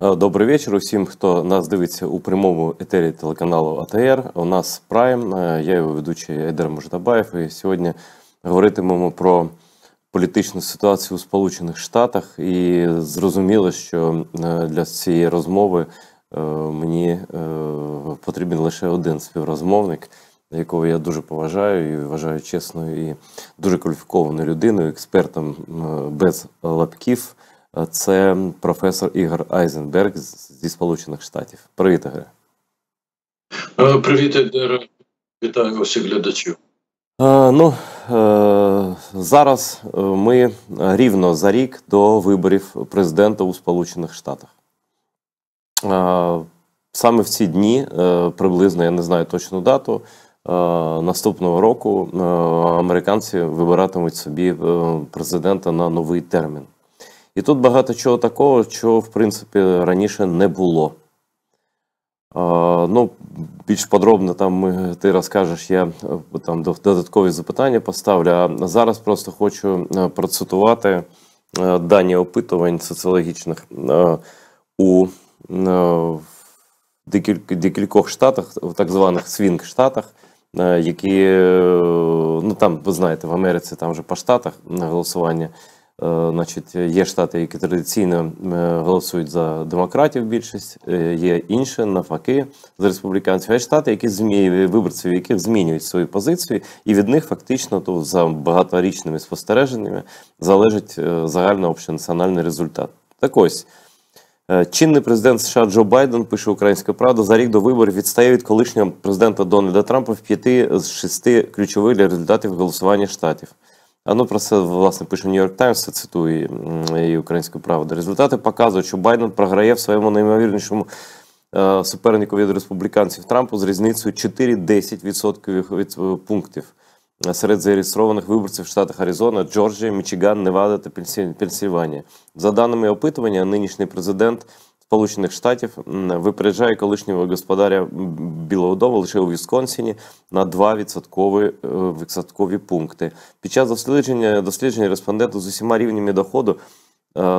Добрий вечір усім, хто нас дивиться у прямому етері телеканалу АТР. У нас Прайм, я його ведучий Айдар Мужтабаєв, і сьогодні говоритимемо про політичну ситуацію у Сполучених Штатах. І зрозуміло, що для цієї розмови мені потрібен лише один співрозмовник, якого я дуже поважаю і вважаю чесною і дуже кваліфікованою людиною, експертом без лапків. Це професор Ігор Айзенберг зі Сполучених Штатів. Привіт, Ігоре. Привіт, Айдар. Вітаю усіх глядачів. Зараз ми рівно за рік до виборів президента у Сполучених Штатах. Саме в ці дні, приблизно, я не знаю точну дату, наступного року американці вибиратимуть собі президента на новий термін. І тут багато чого такого, що, в принципі, раніше не було. Більш подробно там ти розкажеш, я там додаткові запитання поставлю, а зараз просто хочу процитувати дані опитувань соціологічних у декількох штатах, в так званих свінг-штатах, які, там, ви знаєте, в Америці там вже по штатах голосування. Значить, є штати, які традиційно голосують за демократів більшість, є інші, навпаки, за республіканців. Є штати, виборців, яких змінюють свою позицію, і від них фактично за багаторічними спостереженнями залежить загальний общенаціональний результат. Так ось, чинний президент США Джо Байден, пише «Українська правда», за рік до виборів відстає від колишнього президента Дональда Трампа в 5 з 6 ключових для результатів голосування штатів. Про це, власне, пише Нью-Йорк Таймс, це цитує і «Українську правду». Результати показують, що Байден програє в своєму найімовірнішому супернику від республіканців Трампу з різницею 4-10% пунктів серед зареєстрованих виборців в штатах Аризона, Джорджія, Мічиган, Невада та Пенсільванія. За даними опитування, нинішній президент Сполучених Штатів випереджає колишнього господаря Білого дому лише у Вісконсіні на 2 відсоткові пункти. Під час дослідження респонденти з усіма рівнями доходу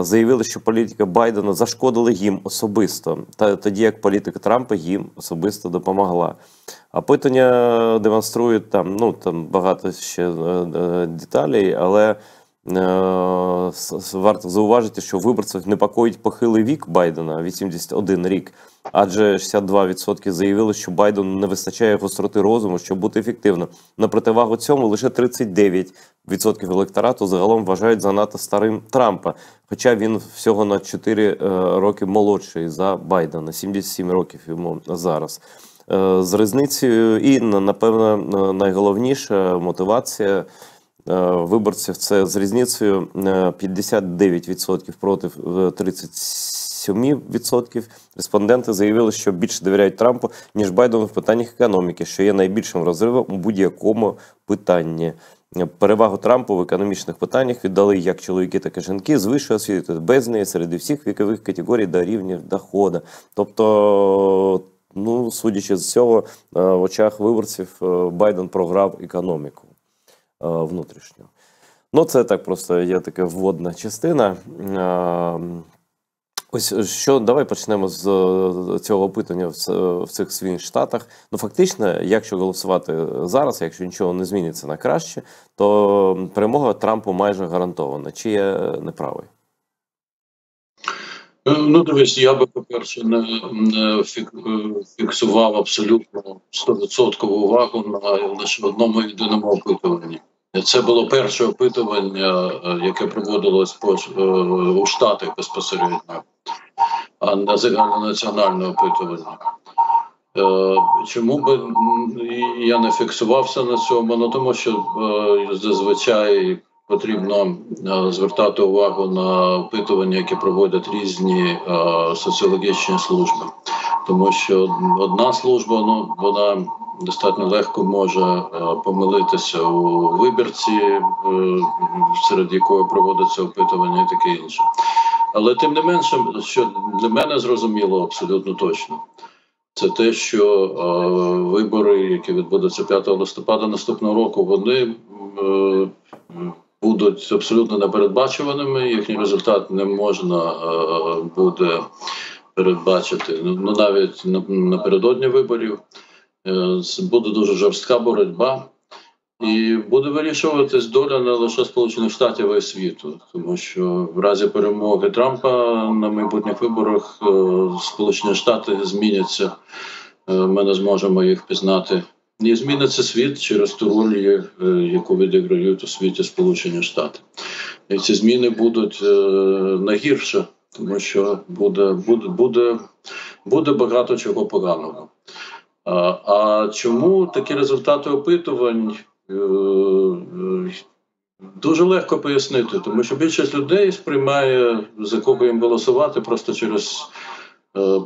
заявили, що політика Байдена зашкодила їм особисто, тоді як політика Трампа їм особисто допомогла. Опитування демонструють там багато ще деталей, але варто зауважити, що виборців непокоїть похилий вік Байдена – 81 рік, адже 62% заявили, що Байдену не вистачає гостроти розуму, щоб бути ефективним. На противагу цьому лише 39% електорату загалом вважають занадто старим Трампа, хоча він всього на 4 роки молодший за Байдена, 77 років йому зараз. З різницею і, напевно, найголовніша мотивація виборців – це з різницею 59% проти 37%. Респонденти заявили, що більше довіряють Трампу, ніж Байдену в питаннях економіки, що є найбільшим розривом у будь-якому питанні. Перевагу Трампу в економічних питаннях віддали як чоловіки, так і жінки з вищою освітою, без неї, серед всіх вікових категорій до рівня доходу. Тобто, судячи з цього, в очах виборців Байден програв економіку внутрішню. Це так просто є така вводна частина. Давай почнемо з цього опитування в цих свій штатах. Фактично, якщо голосувати зараз, якщо нічого не зміниться на краще, то перемога Трампу майже гарантована. Чи я не правий? Дивись, я би, по-перше, не фіксував абсолютно 100% увагу на лише одному єдиному опитуванні. Це було перше опитування, яке проводилось у Штатах безпосередньо, а не загальнонаціональне опитування. Чому би я не фіксувався на цьому? Тому що зазвичай потрібно звертати увагу на опитування, які проводять різні соціологічні служби. Тому що одна служба, вона достатньо легко може помилитися у вибірці, серед якої проводиться опитування і таке інше. Але тим не менше, що для мене зрозуміло абсолютно точно, це те, що вибори, які відбудуться 5 листопада наступного року, вони будуть абсолютно непередбачуваними, їхній результат не можна буде передбачити. Ну навіть напередодні виборів буде дуже жорстка боротьба. І буде вирішуватись доля не лише Сполучених Штатів, а й світу. Тому що в разі перемоги Трампа на майбутніх виборах Сполучені Штати зміняться. Ми не зможемо їх пізнати. І зміниться світ через ту роль, яку відіграють у світі Сполучені Штати. І ці зміни будуть на гірше, тому що буде багато чого поганого. А чому такі результати опитувань? Дуже легко пояснити, тому що більшість людей сприймає, за кого їм голосувати, просто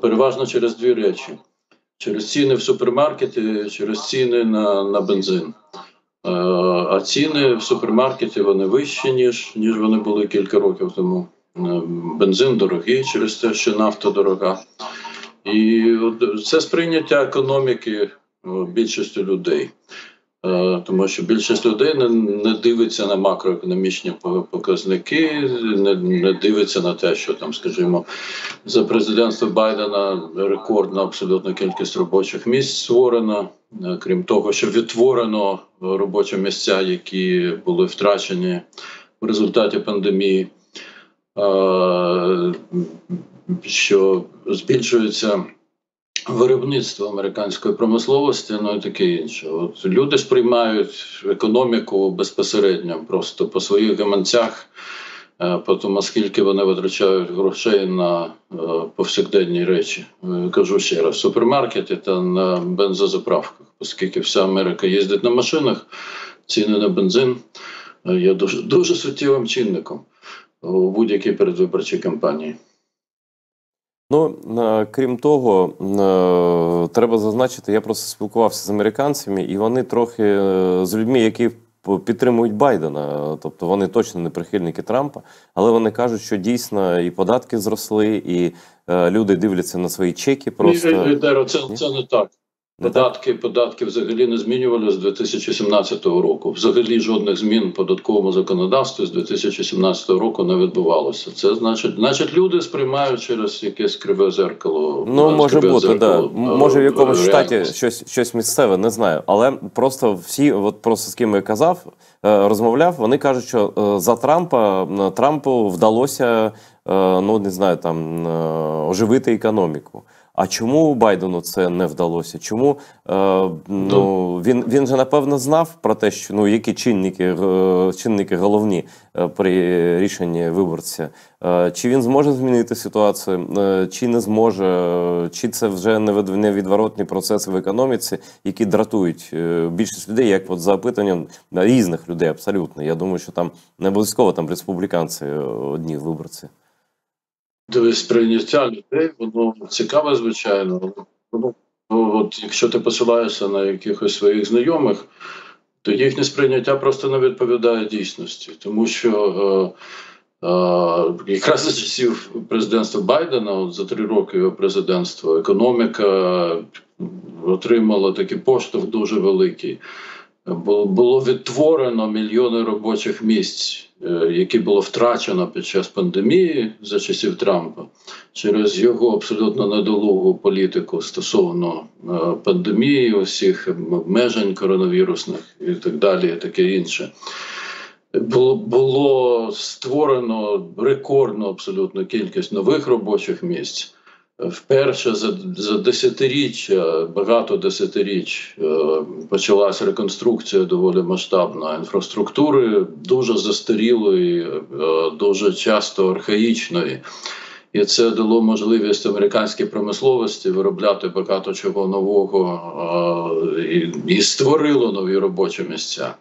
переважно через дві речі. Через ціни в супермаркеті, через ціни на бензин. А ціни в супермаркеті вони вищі, ніж вони були кілька років тому. Бензин дорогий через те, що нафта дорога. І це сприйняття економіки більшістю людей. Тому що більшість людей не дивиться на макроекономічні показники, не дивиться на те, що там, скажімо, за президентства Байдена рекордна абсолютна кількість робочих місць створена. Крім того, що відтворено робочі місця, які були втрачені в результаті пандемії, що збільшується виробництво американської промисловості, ну і таке інше. От люди сприймають економіку безпосередньо, просто по своїх гаманцях, по тому, скільки вони витрачають грошей на повсякденні речі. Кажу ще раз, в супермаркеті та на бензозаправках, оскільки вся Америка їздить на машинах, ціни на бензин є дуже суттєвим чинником у будь-якій передвиборчій кампанії. Ну, крім того, треба зазначити, я просто спілкувався з американцями, і вони трохи з людьми, які підтримують Байдена, тобто вони точно не прихильники Трампа, але вони кажуть, що дійсно і податки зросли, і люди дивляться на свої чеки просто. Це не так. Податки взагалі не змінювали з 2017 року. Взагалі жодних змін в податковому законодавстві з 2017 року не відбувалося. Це значить люди сприймають через якесь криве зеркало. Ну, може бути, да. Може в якомусь штаті щось місцеве, не знаю. Але просто всі, от просто з ким я казав, розмовляв, вони кажуть, що за Трампу вдалося, ну не знаю, там оживити економіку. А чому Байдену це не вдалося? Чому він же напевно знав про те, що які чинники головні при рішенні виборця? Чи він зможе змінити ситуацію, чи не зможе? Чи це вже невідворотні процеси в економіці, які дратують більшість людей, як от за опитанням різних людей абсолютно? Я думаю, що там не обов'язково там республіканці одні виборці. Сприйняття людей, воно цікаве, звичайно. От якщо ти посилаєшся на якихось своїх знайомих, то їхнє сприйняття просто не відповідає дійсності. Тому що якраз за часів президентства Байдена, за 3 роки його президентства, економіка отримала такий поштовх дуже великий. Було відтворено мільйони робочих місць, які було втрачено під час пандемії за часів Трампа, через його абсолютно недолугу політику стосовно пандемії, усіх обмежень коронавірусних і так далі, і таке інше. Було створено рекордну абсолютно кількість нових робочих місць. Вперше за десятиріччя, багато десятиріч почалася реконструкція доволі масштабна інфраструктури, дуже застарілої, дуже часто архаїчної. І це дало можливість американській промисловості виробляти багато чого нового і створило нові робочі місця.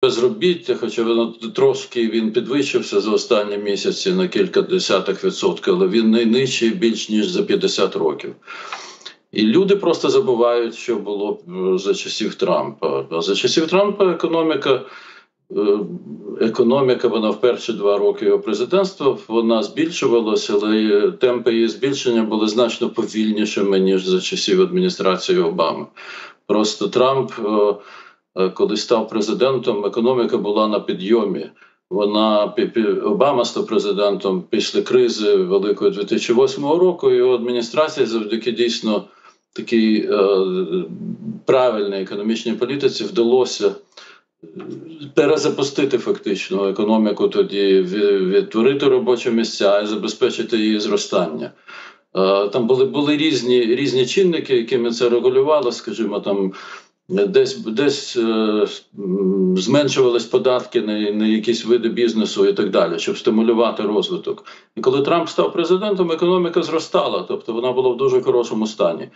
Безробіття, хоча воно трошки він підвищився за останні місяці на кілька десятих відсотків, але він найнижчий більш ніж за 50 років. І люди просто забувають, що було за часів Трампа. А за часів Трампа економіка, вона в перші 2 роки його президентства, вона збільшувалася, але темпи її збільшення були значно повільнішими, ніж за часів адміністрації Обами. Просто Трамп, коли став президентом, економіка була на підйомі. Обама став президентом після кризи великої 2008 року, і його адміністрації завдяки дійсно такій правильній економічній політиці вдалося перезапустити фактично економіку тоді, відтворити робочі місця і забезпечити її зростання. Там були різні чинники, якими це регулювало, скажімо, там десь зменшувались податки на якісь види бізнесу і так далі, щоб стимулювати розвиток. І коли Трамп став президентом, економіка зростала, тобто вона була в дуже хорошому стані.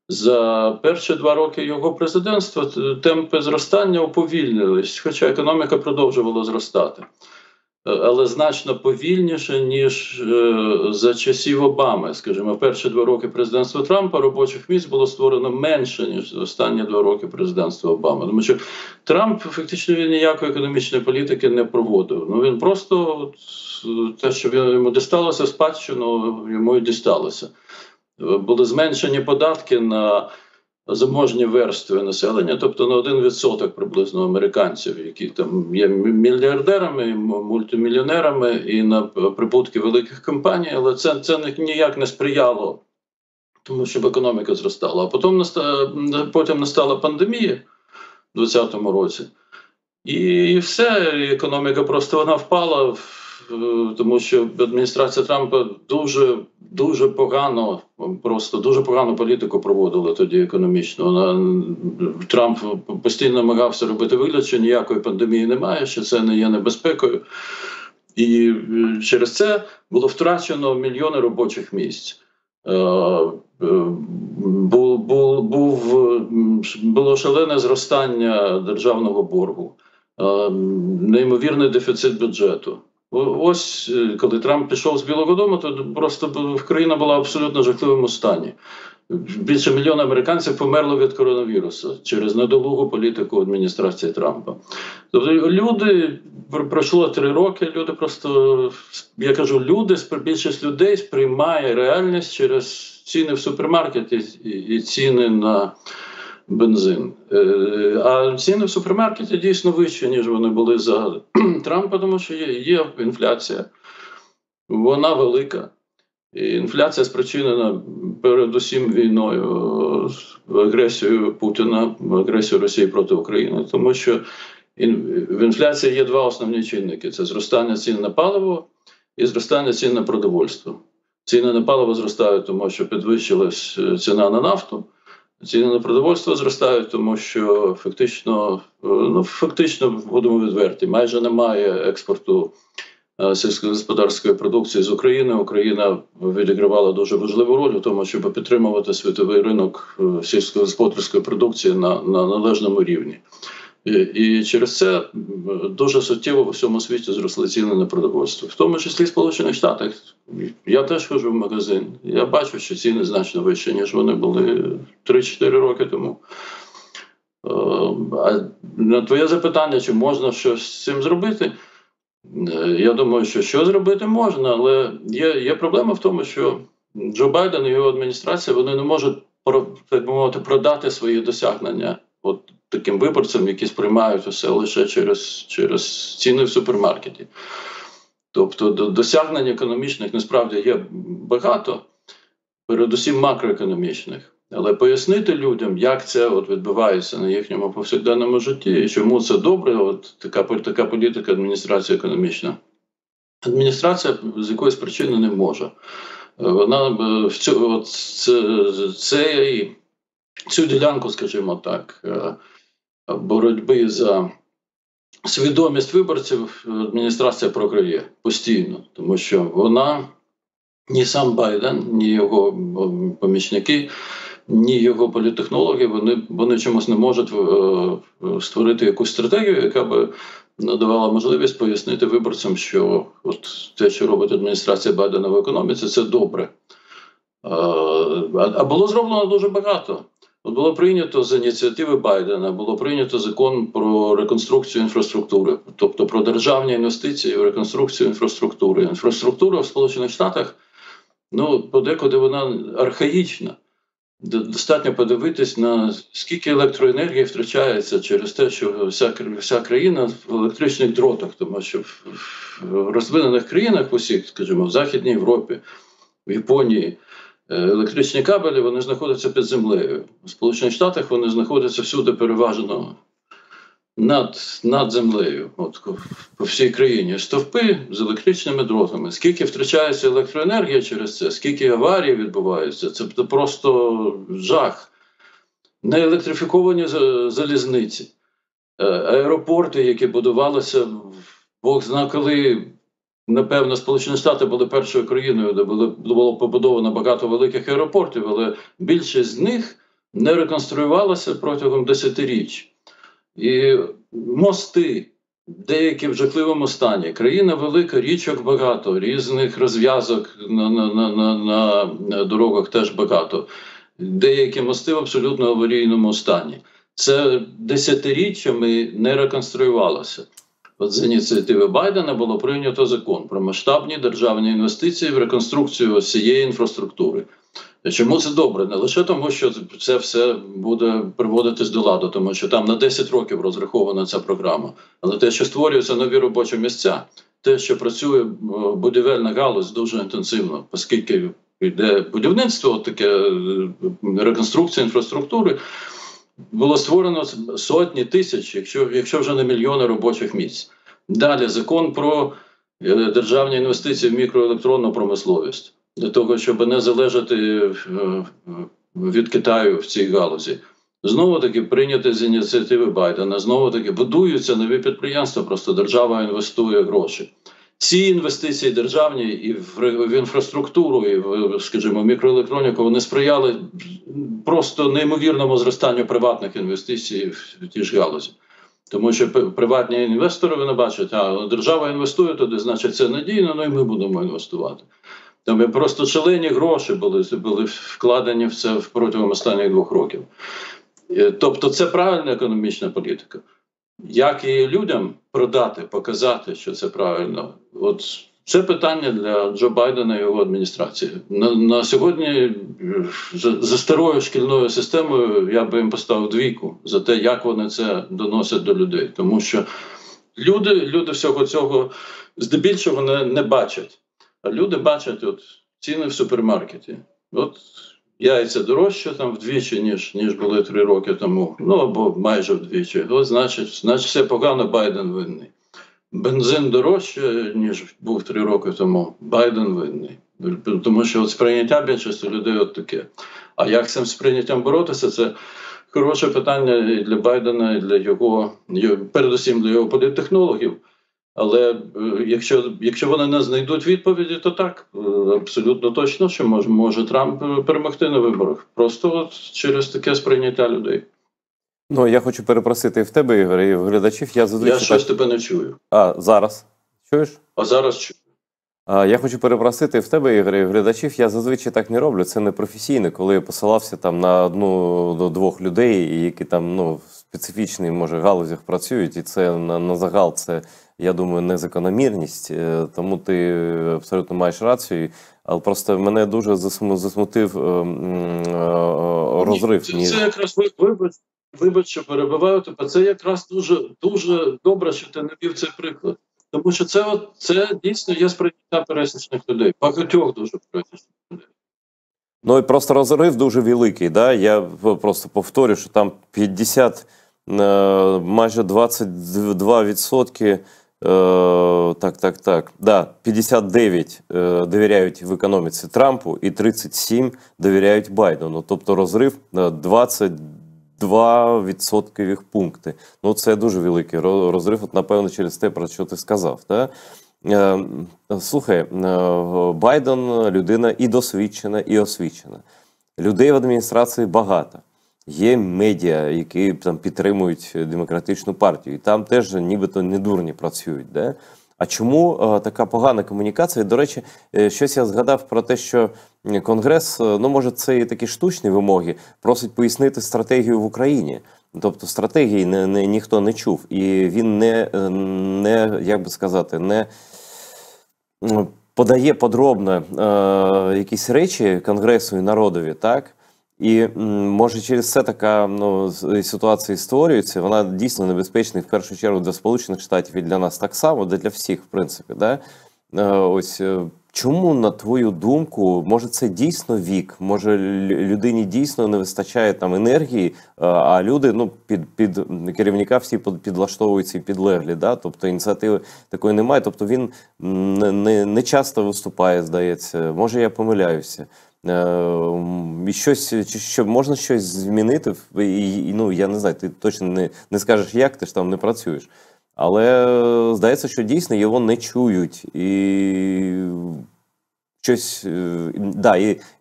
За перші 2 роки його президентства темпи зростання уповільнились, хоча економіка продовжувала зростати. Але значно повільніше, ніж за часів Обами. Скажімо, в перші 2 роки президентства Трампа робочих місць було створено менше, ніж за останні 2 роки президентства Обами. Тому що Трамп, фактично, він ніякої економічної політики не проводив. Ну, він просто, те, що йому дісталося спадщину, йому і дісталося. Були зменшені податки на заможні верстви населення, тобто на 1% приблизно американців, які там є мільярдерами, мультимільйонерами і на прибутки великих компаній, але це ніяк не сприяло тому, щоб економіка зростала. А потім настала пандемія у 2020 році, і все, економіка просто вона впала, тому що адміністрація Трампа дуже погану політику проводила тоді економічно. Трамп постійно намагався робити вигляд, що ніякої пандемії немає, що це не є небезпекою. І через це було втрачено мільйони робочих місць. Було шалене зростання державного боргу, неймовірний дефіцит бюджету. Ось, коли Трамп пішов з Білого дому, то просто країна була в абсолютно жахливому стані. Більше мільйона американців померло від коронавірусу через недолугу політику адміністрації Трампа. Тобто люди, пройшло 3 роки, люди просто, я кажу, більшість людей сприймає реальність через ціни в супермаркеті і ціни на бензин. А ціни в супермаркеті дійсно вищі, ніж вони були за Трампа, тому що є інфляція. Вона велика. І інфляція спричинена передусім війною, агресією Путіна, агресією Росії проти України. Тому що в інфляції є 2 основні чинники. Це зростання цін на паливо і зростання цін на продовольство. Ціни на паливо зростають, тому що підвищилась ціна на нафту. Ціни на продовольство зростають, тому що фактично, будемо відверті, майже немає експорту сільськогосподарської продукції з України. Україна відігравала дуже важливу роль у тому, щоб підтримувати світовий ринок сільськогосподарської продукції на належному рівні. І через це дуже суттєво в усьому світі зросли ціни на продовольство. В тому числі в Сполучених Штатах. Я теж ходжу в магазин. Я бачу, що ціни значно вищі, ніж вони були 3-4 роки тому. А на твоє запитання, чи можна щось з цим зробити? Я думаю, що зробити можна, але є проблема в тому, що Джо Байден і його адміністрація, вони не можуть, так би мовити, продати свої досягнення таким виборцям, які сприймають усе лише через ціни в супермаркеті. Тобто досягнень економічних насправді є багато, передусім макроекономічних. Але пояснити людям, як це відбувається на їхньому повсякденному житті і чому це добре, така політика адміністрації економічна. Адміністрація з якоїсь причини не може. Вона цю ділянку, скажімо так, боротьби за свідомість виборців адміністрація програє постійно, тому що вона, ні сам Байден, ні його помічники, ні його політтехнологи, вони чомусь не можуть створити якусь стратегію, яка би надавала можливість пояснити виборцям, що те, що робить адміністрація Байдена в економіці, це добре. А було зроблено дуже багато. Було прийнято з ініціативи Байдена, було прийнято закон про реконструкцію інфраструктури, тобто про державні інвестиції в реконструкцію інфраструктури. Інфраструктура в Сполучених Штатах, подекуди вона архаїчна. достатньо подивитись на скільки електроенергії втрачається через те, що вся країна в електричних дротах, тому що в розвинених країнах усіх, скажімо, в Західній Європі, в Японії, електричні кабелі вони знаходяться під землею. У Сполучених Штатах вони знаходяться всюди переважно над землею, от по всій країні. Стовпи з електричними дротами. Скільки втрачається електроенергія через це, скільки аварій відбувається, це просто жах. Неелектрифіковані залізниці, аеропорти, які будувалися, Бог зна коли. Напевно, Сполучені Штати були першою країною, де було побудовано багато великих аеропортів, але більшість з них не реконструювалася протягом десятиріч. І мости, деякі в жахливому стані. Країна велика, річок багато, різних розв'язок на дорогах теж багато. Деякі мости в абсолютно аварійному стані. Це десятиріччями не реконструювалося. От з ініціативи Байдена було прийнято закон про масштабні державні інвестиції в реконструкцію всієї інфраструктури. Чому це добре? Не лише тому, що це все буде приводитись до ладу, тому що там на 10 років розрахована ця програма, але те, що створюються нові робочі місця, те, що працює будівельна галузь дуже інтенсивно, оскільки йде будівництво, таке реконструкція інфраструктури, було створено сотні тисяч, якщо вже не мільйони робочих місць. Далі закон про державні інвестиції в мікроелектронну промисловість. Для того, щоб не залежати від Китаю в цій галузі. Знову-таки прийняти з ініціативи Байдена, знову-таки будуються нові підприємства, просто держава інвестує гроші. Ці інвестиції державні і в інфраструктуру, і в, скажімо, мікроелектроніку, вони сприяли просто неймовірному зростанню приватних інвестицій в ті ж галузі. Тому що приватні інвестори, вони бачать, держава інвестує туди, значить це надійно, ну і ми будемо інвестувати. Там просто шалені гроші були вкладені в це протягом останніх 2 років. Тобто це правильна економічна політика. Як і людям продати, показати, що це правильно, от це питання для Джо Байдена і його адміністрації. На сьогодні за старою шкільною системою я би їм поставив 2 за те, як вони це доносять до людей. Тому що люди всього цього здебільшого не бачать. А люди бачать от ціни в супермаркеті. От яйця дорожче там вдвічі, ніж були 3 роки тому. Ну, або майже вдвічі. От, значить, все погано, Байден винний. Бензин дорожче, ніж був 3 роки тому. Байден винний. Тому що от сприйняття більшості людей от таке. А як з цим сприйняттям боротися, це хороше питання і для Байдена, і для його, передусім для його політтехнологів. Але якщо вони не знайдуть відповіді, то так, абсолютно точно, що може Трамп перемогти на виборах. Просто от через таке сприйняття людей. Ну, я хочу перепросити в тебе, Ігор, і в глядачів. Я щось тебе не чую. Зараз? Чуєш? А зараз чую. Я хочу перепросити в тебе, Ігор, і в глядачів. Я зазвичай так не роблю, це не професійно, коли я посилався там на 1-2 людей, які там, в специфічних, може, галузях працюють, і це на загал, це, я думаю, не закономірність, тому ти абсолютно маєш рацію, але просто мене дуже засмутив розрив. Це якраз, вибач, що перебиваю тебе, це якраз дуже добре, що ти навів цей приклад. Тому що це дійсно є сприйняття пересічних людей, багатьох дуже пересічних людей. Ну і просто розрив дуже великий, да? Я просто повторю, що там майже 22%, 59 довіряють в економіці Трампу і 37 довіряють Байдену. Тобто розрив 22% пункти. Ну це дуже великий розрив, от, напевно, через те, про що ти сказав. Да? Слухай, Байден людина і досвідчена, і освічена. Людей в адміністрації багато. Є медіа, які там підтримують демократичну партію. І там теж нібито не дурні працюють. Да? А чому така погана комунікація? До речі, щось я згадав про те, що Конгрес, може це і такі штучні вимоги, просить пояснити стратегію в Україні. Тобто стратегії ніхто не чув. І він не як би сказати, не подає подробно якісь речі Конгресу і народові, так? І може через це така ситуація створюється, вона дійсно небезпечна, і в першу чергу для Сполучених Штатів і для нас так само, для всіх, в принципі. Да? Ось чому, на твою думку, може це дійсно вік, може людині дійсно не вистачає там енергії, а люди під керівника всі підлаштовуються і підлеглі, да? Тобто ініціативи такої немає, тобто він не часто виступає, здається, може я помиляюся. І можна щось змінити, я не знаю, ти точно не скажеш, як, ти ж там не працюєш. Але здається, що дійсно його не чують. І щось,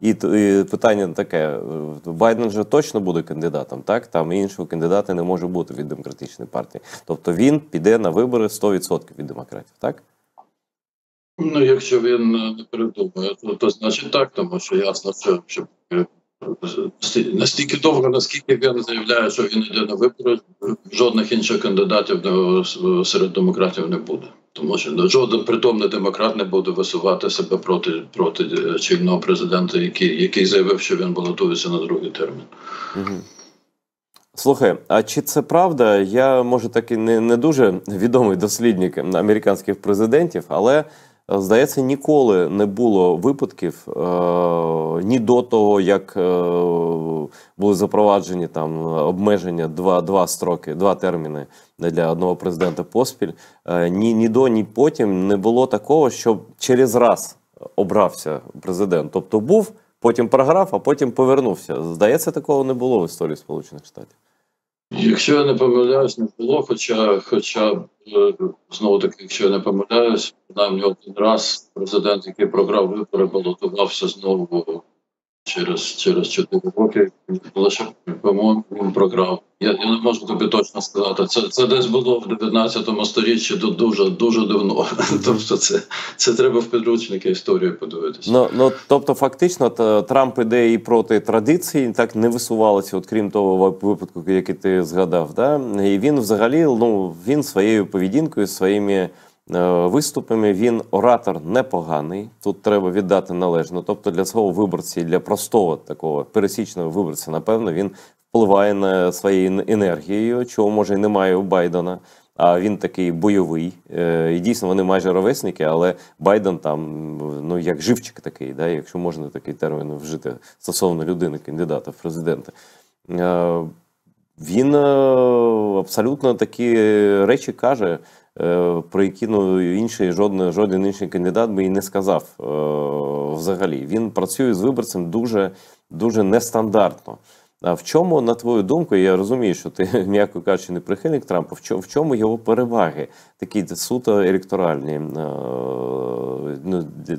і питання таке, Байден же точно буде кандидатом, так? Там іншого кандидата не може бути від демократичної партії. Тобто він піде на вибори 100% від демократів, так? Ну, якщо він не передумає, то значить так, тому що ясно, що настільки довго, наскільки він заявляє, що він йде на вибори, жодних інших кандидатів серед демократів не буде. Тому що жоден притомний демократ не буде висувати себе проти чинного президента, який заявив, що він балотується на другий термін. Слухай, а чи це правда? Я, може, таки не дуже відомий дослідник американських президентів, але здається, ніколи не було випадків ні до того, як були запроваджені там обмеження два терміни для одного президента поспіль. Ні до, ні потім не було такого, щоб через раз обрався президент. Тобто був, потім програв, а потім повернувся. Здається, такого не було в історії Сполучених Штатів. Якщо я не помиляюсь, не було, хоча знову таки, якщо я не помиляюсь, принаймні один раз президент, який програв вибори, балотувався знову через 4 роки, лише, по-моєму, він програв. Я не можу тобі точно сказати. Це десь було в 19 сторіччі дуже давно. Тобто це треба в підручники історії подивитися. Тобто фактично Трамп іде і проти традицій, так не висувалося, от крім того випадку, який ти згадав. Да? І він взагалі, він своєю поведінкою, своїми виступами, він оратор непоганий, тут треба віддати належно. Тобто для свого виборця, для простого такого пересічного виборця, напевно, він впливає на своєю енергією, чого, може, і немає у Байдена, а він такий бойовий. І дійсно, вони майже ровесники, але Байден там, як живчик такий, да, якщо можна такий термін вжити стосовно людини, кандидата в президенти. Він абсолютно такі речі каже, про які жоден інший кандидат би і не сказав взагалі. Він працює з виборцем дуже нестандартно. А в чому, на твою думку, я розумію, що ти, м'яко кажучи, не прихильник Трампа, в чому його переваги, такі суто електоральні,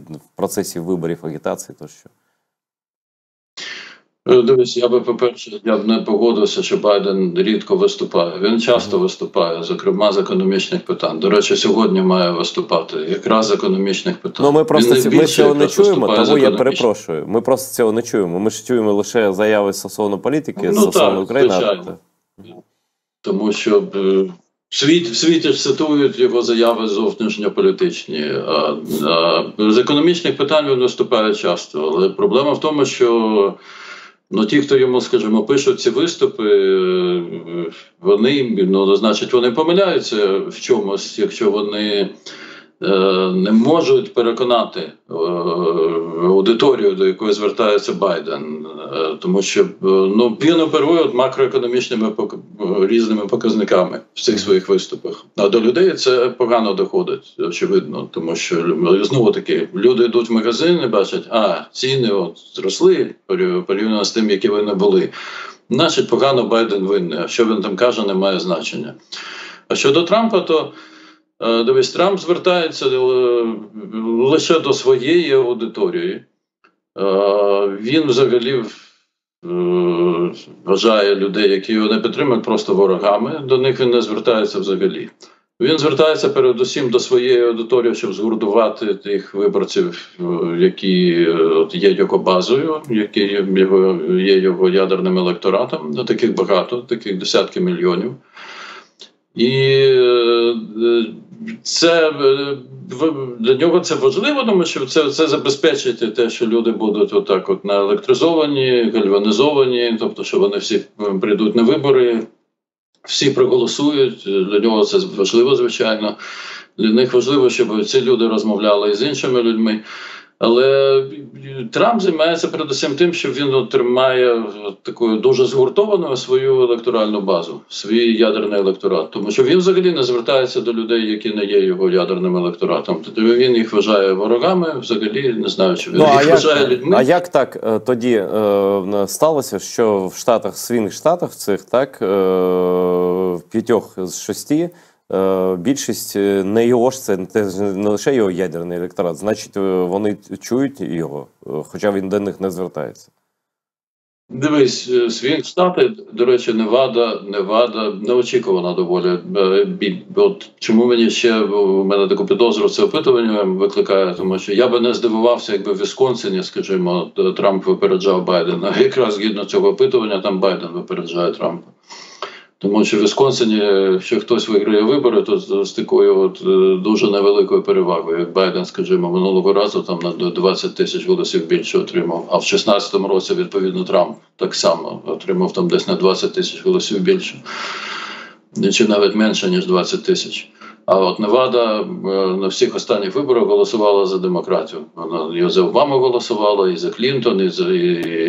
в процесі виборів, агітації тощо? Дивись, по-перше, я б не погодився, що Байден рідко виступає. Він часто виступає, зокрема з економічних питань. До речі, сьогодні має виступати якраз з економічних питань. Ми цього не чуємо, тому я перепрошую. Ми просто цього не чуємо. Ми ж чуємо лише заяви стосовно політики, стосовно України. Звичайно. Тому що в світі ж цитують його заяви зовнішньополітичні. З економічних питань він виступає часто. Але проблема в тому, що ті, хто йому, скажімо, пишуть ці виступи, вони помиляються в чомусь, якщо вони не можуть переконати аудиторію, до якої звертається Байден. Тому що він оперує макроекономічними різними показниками в цих своїх виступах. А до людей це погано доходить, очевидно. Тому що, знову таки, люди йдуть в магазин і бачать, ціни зросли порівняно з тим, які вони були. Значить, погано Байден винний. А що він там каже, не має значення. А щодо Трампа, то дивись, Трамп звертається лише до своєї аудиторії. Він взагалі вважає людей, які його не підтримують, просто ворогами. До них він не звертається взагалі. Він звертається передусім до своєї аудиторії, щоб згуртувати тих виборців, які є його базою, які є його ядерним електоратом. Таких багато, таких десятки мільйонів. І для нього це важливо, тому що це забезпечить те, що люди будуть отак от наелектризовані, гальванізовані, тобто, що вони всі прийдуть на вибори, всі проголосують. Для нього це важливо, звичайно. Для них важливо, щоб ці люди розмовляли з іншими людьми. Але Трамп займається передусім тим, що він тримає таку дуже згуртовану свою електоральну базу, свій ядерний електорат. Тому що він взагалі не звертається до людей, які не є його ядерним електоратом. Тобто він їх вважає ворогами, взагалі не знаю, чи він їх вважає людьми. А як так тоді сталося, що в Штатах, свінг-штатах цих, так, в 5 з 6, більшість не його ж, це не лише його ядерний електорат, значить вони чують його, хоча він до них не звертається. Дивись, свінг-штати, до речі, Невада неочікувана доволі. От чому мені ще, у мене таку підозру це опитування викликає, тому що я би не здивувався, якби в Вісконсині, скажімо, Трамп випереджав Байдена. Якраз згідно цього опитування, там Байден випереджає Трампа. Тому що в Вісконсині, якщо хтось виграє вибори, то з такою дуже невеликою перевагою. Як Байден, скажімо, минулого разу там на 20 тисяч голосів більше отримав. А в 2016 році, відповідно, Трамп так само отримав там десь на 20 тисяч голосів більше. Чи навіть менше, ніж 20 тисяч. А от Невада на всіх останніх виборах голосувала за демократію. Вона і за Обаму голосувала, і за Клінтон, і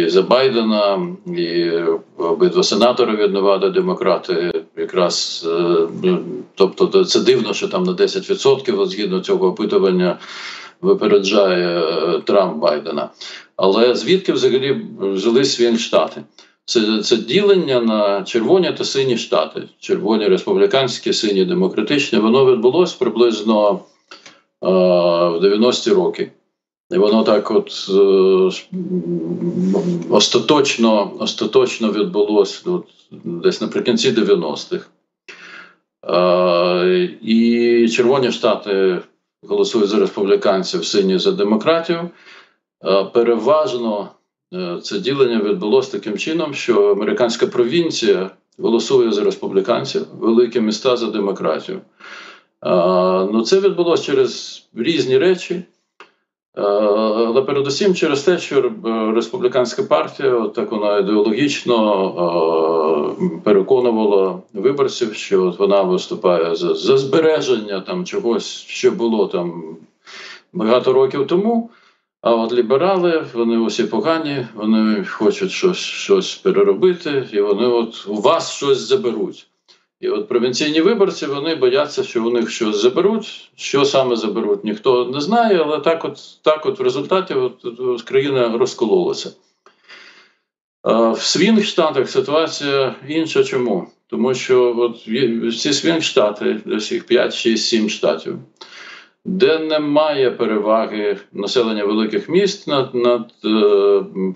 за Байдена, і обидва сенатори від Невади демократи. Якраз, тобто це дивно, що там на 10% згідно цього опитування випереджає Трамп Байдена. Але звідки взагалі взялись свінг-штати? Це ділення на червоні та сині штати. Червоні республіканські, сині демократичні. Воно відбулося приблизно в 90-ті роки. І воно так от остаточно відбулося десь наприкінці 90-х. І червоні штати голосують за республіканців, сині за демократію. Переважно це ділення відбулося таким чином, що американська провінція голосує за республіканців, великі міста за демократію. Ну, це відбулося через різні речі, але передусім через те, що республіканська партія, от так вона ідеологічно переконувала виборців, що от вона виступає за збереження там чогось, що було там багато років тому. А от ліберали, вони усі погані, вони хочуть щось переробити, і вони от у вас щось заберуть. І от провінційні виборці, вони бояться, що у них щось заберуть. Що саме заберуть, ніхто не знає, але так от в результаті країна розкололася. В свінг-штатах ситуація інша. Чому? Тому що от всі свінг-штати, всіх 5, 6, 7 штатів, де немає переваги населення великих міст над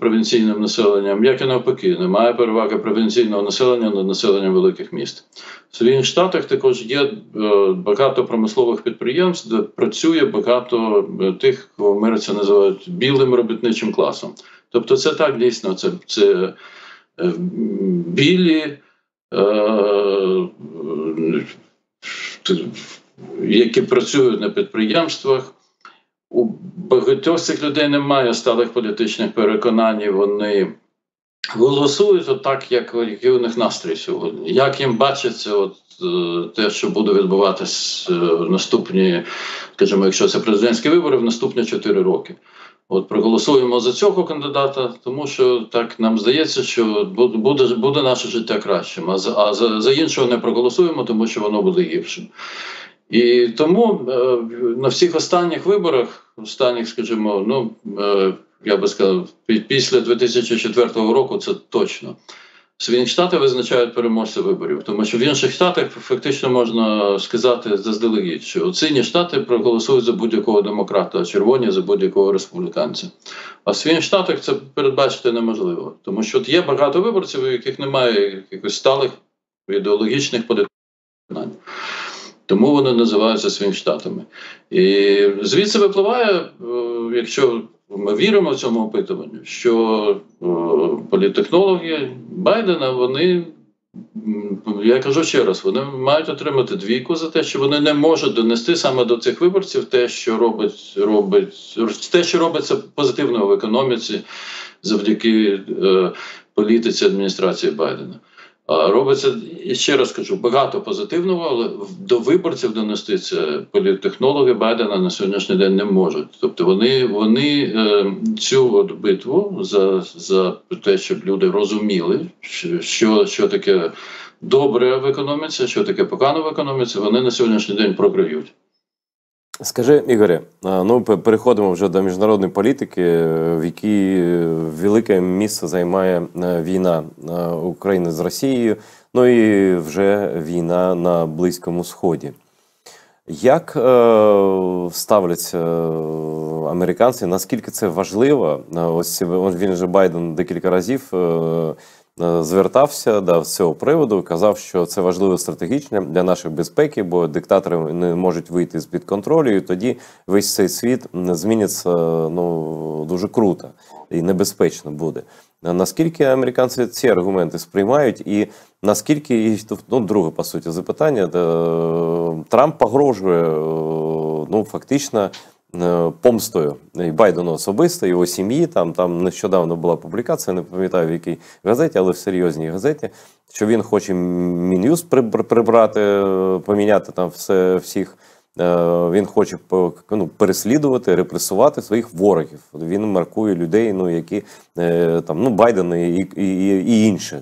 провінційним населенням, як і навпаки, немає переваги провінційного населення над населенням великих міст. В своїх штатах також є багато промислових підприємств, де працює багато тих, кого в Америці називають білим робітничим класом. Тобто це так дійсно, це білі, які працюють на підприємствах. У багатьох цих людей немає сталих політичних переконань, вони голосують отак, який у них настрій сьогодні. Як їм бачиться те, що буде відбуватись в наступні, скажімо, якщо це президентські вибори, в наступні 4 роки. От проголосуємо за цього кандидата, тому що так нам здається, що буде наше життя кращим, а за іншого не проголосуємо, тому що воно буде гіршим. І тому на всіх останніх виборах, скажімо, я би сказав, після 2004 року це точно, свінг-штати визначають переможця виборів. Тому що в інших штатах фактично можна сказати заздалегідь, що сині штати проголосують за будь-якого демократа, а червоні за будь-якого республіканця. А в свінг-штатах це передбачити неможливо. Тому що є багато виборців, у яких немає якихось сталих ідеологічних переконань. Тому вони називаються свінг-штатами. І звідси випливає, якщо ми віримо в цьому опитуванню, що політтехнологи Байдена, вони Я кажу ще раз, вони мають отримати двійку за те, що вони не можуть донести саме до цих виборців те, що робиться позитивно в економіці завдяки політиці адміністрації Байдена. Робиться, і ще раз кажу, багато позитивного, але до виборців донести це політтехнологи Байдена на сьогоднішній день не можуть. Тобто вони цю от битву за те, щоб люди розуміли, що таке добре в економіці, що таке погано в економіці, вони на сьогоднішній день програють. Скажи, Ігорі, ну переходимо вже до міжнародної політики, в якій велике місце займає війна України з Росією, ну і вже війна на Близькому Сході. Як ставляться американці, наскільки це важливо? Ось він же Байден декілька разів звертався з цього приводу, казав, що це важливо стратегічно для нашої безпеки, бо диктатори не можуть вийти з-під контролю, і тоді весь цей світ зміниться дуже круто і небезпечно буде. Наскільки американці ці аргументи сприймають, і наскільки, друге, по суті, запитання, Трамп погрожує, фактично, помстою і Байдену особисто, його сім'ї. Там нещодавно була публікація, не пам'ятаю в якій газеті, але в серйозній газеті, що він хоче Мін'юз прибрати, поміняти там всіх. Він хоче переслідувати, репресувати своїх ворогів. Він маркує людей, які Байден і інші,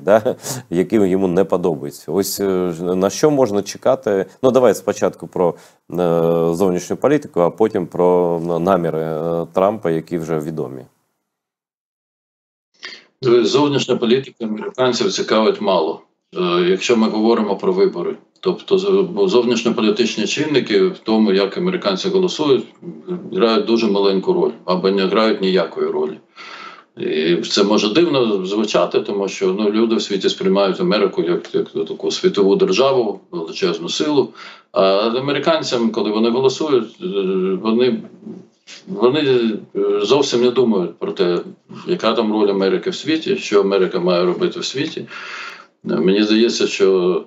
які йому не подобаються. Ось на що можна чекати? Давай спочатку про зовнішню політику, а потім про наміри Трампа, які вже відомі. Зовнішня політика американців цікавить мало, якщо ми говоримо про вибори. Тобто зовнішньополітичні чинники в тому, як американці голосують, грають дуже маленьку роль, або не грають ніякої ролі. І це може дивно звучати, тому що люди в світі сприймають Америку як таку світову державу, величезну силу. А американцям, коли вони голосують, вони зовсім не думають про те, яка там роль Америки в світі, що Америка має робити в світі. Мені здається, що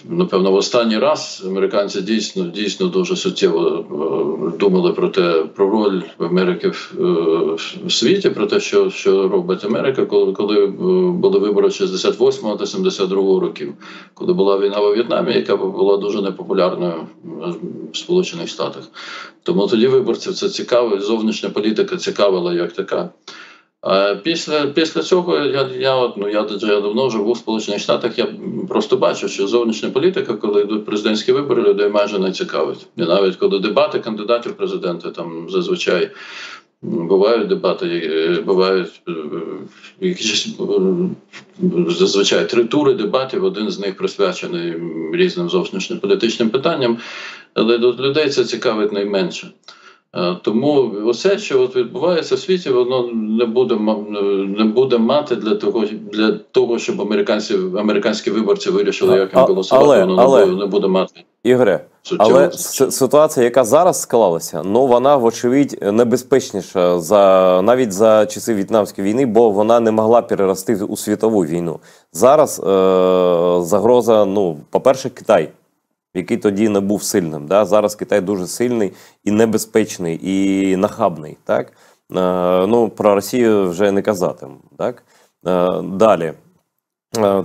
напевно, в останній раз американці дійсно дуже суттєво думали про роль Америки в світі, про те, що робить Америка, коли були вибори 68-го та 72-го років, коли була війна у В'єтнамі, яка була дуже непопулярною в Сполучених Штатах. Тому тоді виборців це цікаво, зовнішня політика цікавила як така. А після цього я давно живу в Сполучених Штатах, я просто бачу, що зовнішня політика, коли йдуть президентські вибори, людей майже не цікавить. І навіть коли дебати кандидатів в президенти, там зазвичай бувають дебати, бувають зазвичай 3 тури дебатів, один з них присвячений різним зовнішньополітичним питанням, але людей це цікавить найменше. Тому усе, що відбувається в світі, воно не буде мати для того, щоб американські виборці вирішили, як їм голосувати, воно не буде мати. Ігоре, але ситуація, яка зараз склалася, вона, вочевидь, небезпечніша навіть за часи В'єтнамської війни, бо вона не могла перерости у світову війну. Зараз загроза, по-перше, Китай, який тоді не був сильним. Зараз Китай дуже сильний і небезпечний, і нахабний. Так? Про Росію вже не казати. Так? Далі.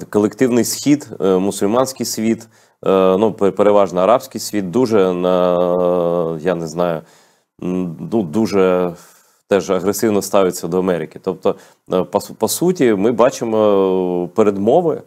Колективний схід, мусульманський світ, переважно арабський світ, дуже, я не знаю, дуже теж агресивно ставиться до Америки. Тобто, по суті, ми бачимо передмови,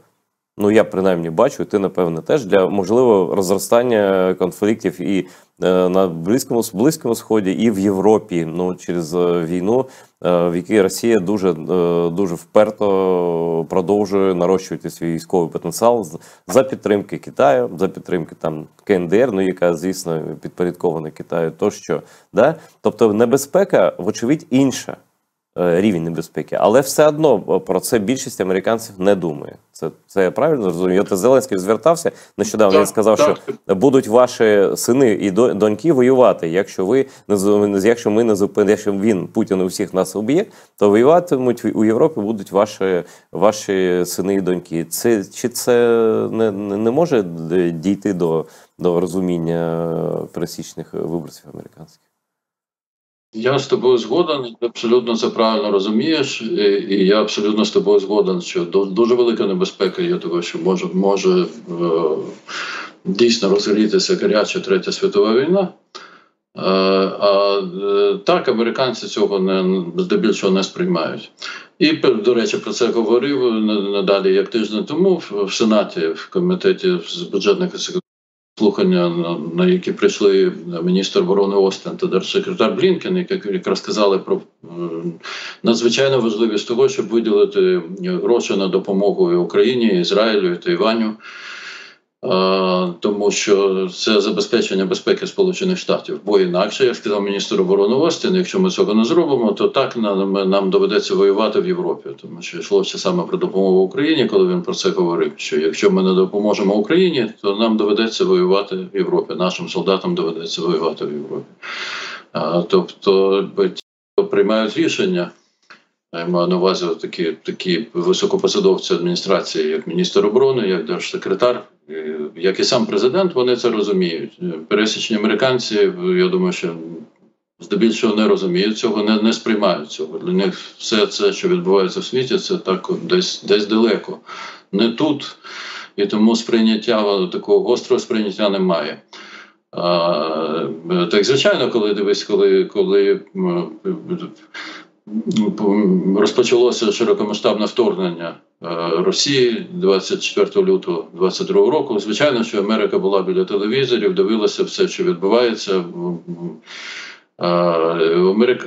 я принаймні бачу, ти, напевне, теж, для можливого розростання конфліктів і на Близькому Сході, і в Європі, через війну, в якій Росія дуже вперто продовжує нарощувати свій військовий потенціал за підтримки Китаю, за підтримки КНДР, яка, звісно, підпорядкована Китаю, тощо. Тобто небезпека, вочевидь, інша. рівень небезпеки. Але все одно про це більшість американців не думає. Це я правильно розумію? От Зеленський звертався нещодавно, він сказав, що будуть ваші сини і доньки воювати. Якщо він, Путін, усіх нас уб'є, то воюватимуть у Європі будуть ваші сини і доньки. Чи це не може дійти до розуміння пересічних виборців американських? Я з тобою згоден, ти абсолютно це правильно розумієш, і я абсолютно з тобою згоден, що дуже велика небезпека є того, що може дійсно розгорітися гаряча Третя світова війна. Так, американці цього здебільшого не сприймають. І, до речі, про це говорив надалі, як тиждень тому в Сенаті, в комітеті з бюджетних слухання, на які прийшли міністр оборони Остін та держсекретар Блінкен, які якраз сказали про надзвичайно важливість того, щоб виділити гроші на допомогу і Україні, Ізраїлю, і Тайваню, тому що це забезпечення безпеки Сполучених Штатів. Бо інакше, як сказав міністр оборони Остін, якщо ми цього не зробимо, то так нам доведеться воювати в Європі. Тому що йшлося саме про допомогу Україні, коли він про це говорив, що якщо ми не допоможемо Україні, то нам доведеться воювати в Європі, нашим солдатам доведеться воювати в Європі. Тобто ті, хто приймають рішення, я маю на увазі такі високопосадовці адміністрації, як міністр оборони, як держсекретар, як і сам президент, вони це розуміють. Пересічні американці, я думаю, що здебільшого не розуміють цього, не сприймають цього. Для них все це, що відбувається в світі, це так десь далеко, не тут. І тому сприйняття, такого гострого сприйняття немає. Так, звичайно, коли розпочалося широкомасштабне вторгнення Росії 24 лютого 2022 року. Звичайно, що Америка була біля телевізорів, дивилася все, що відбувається.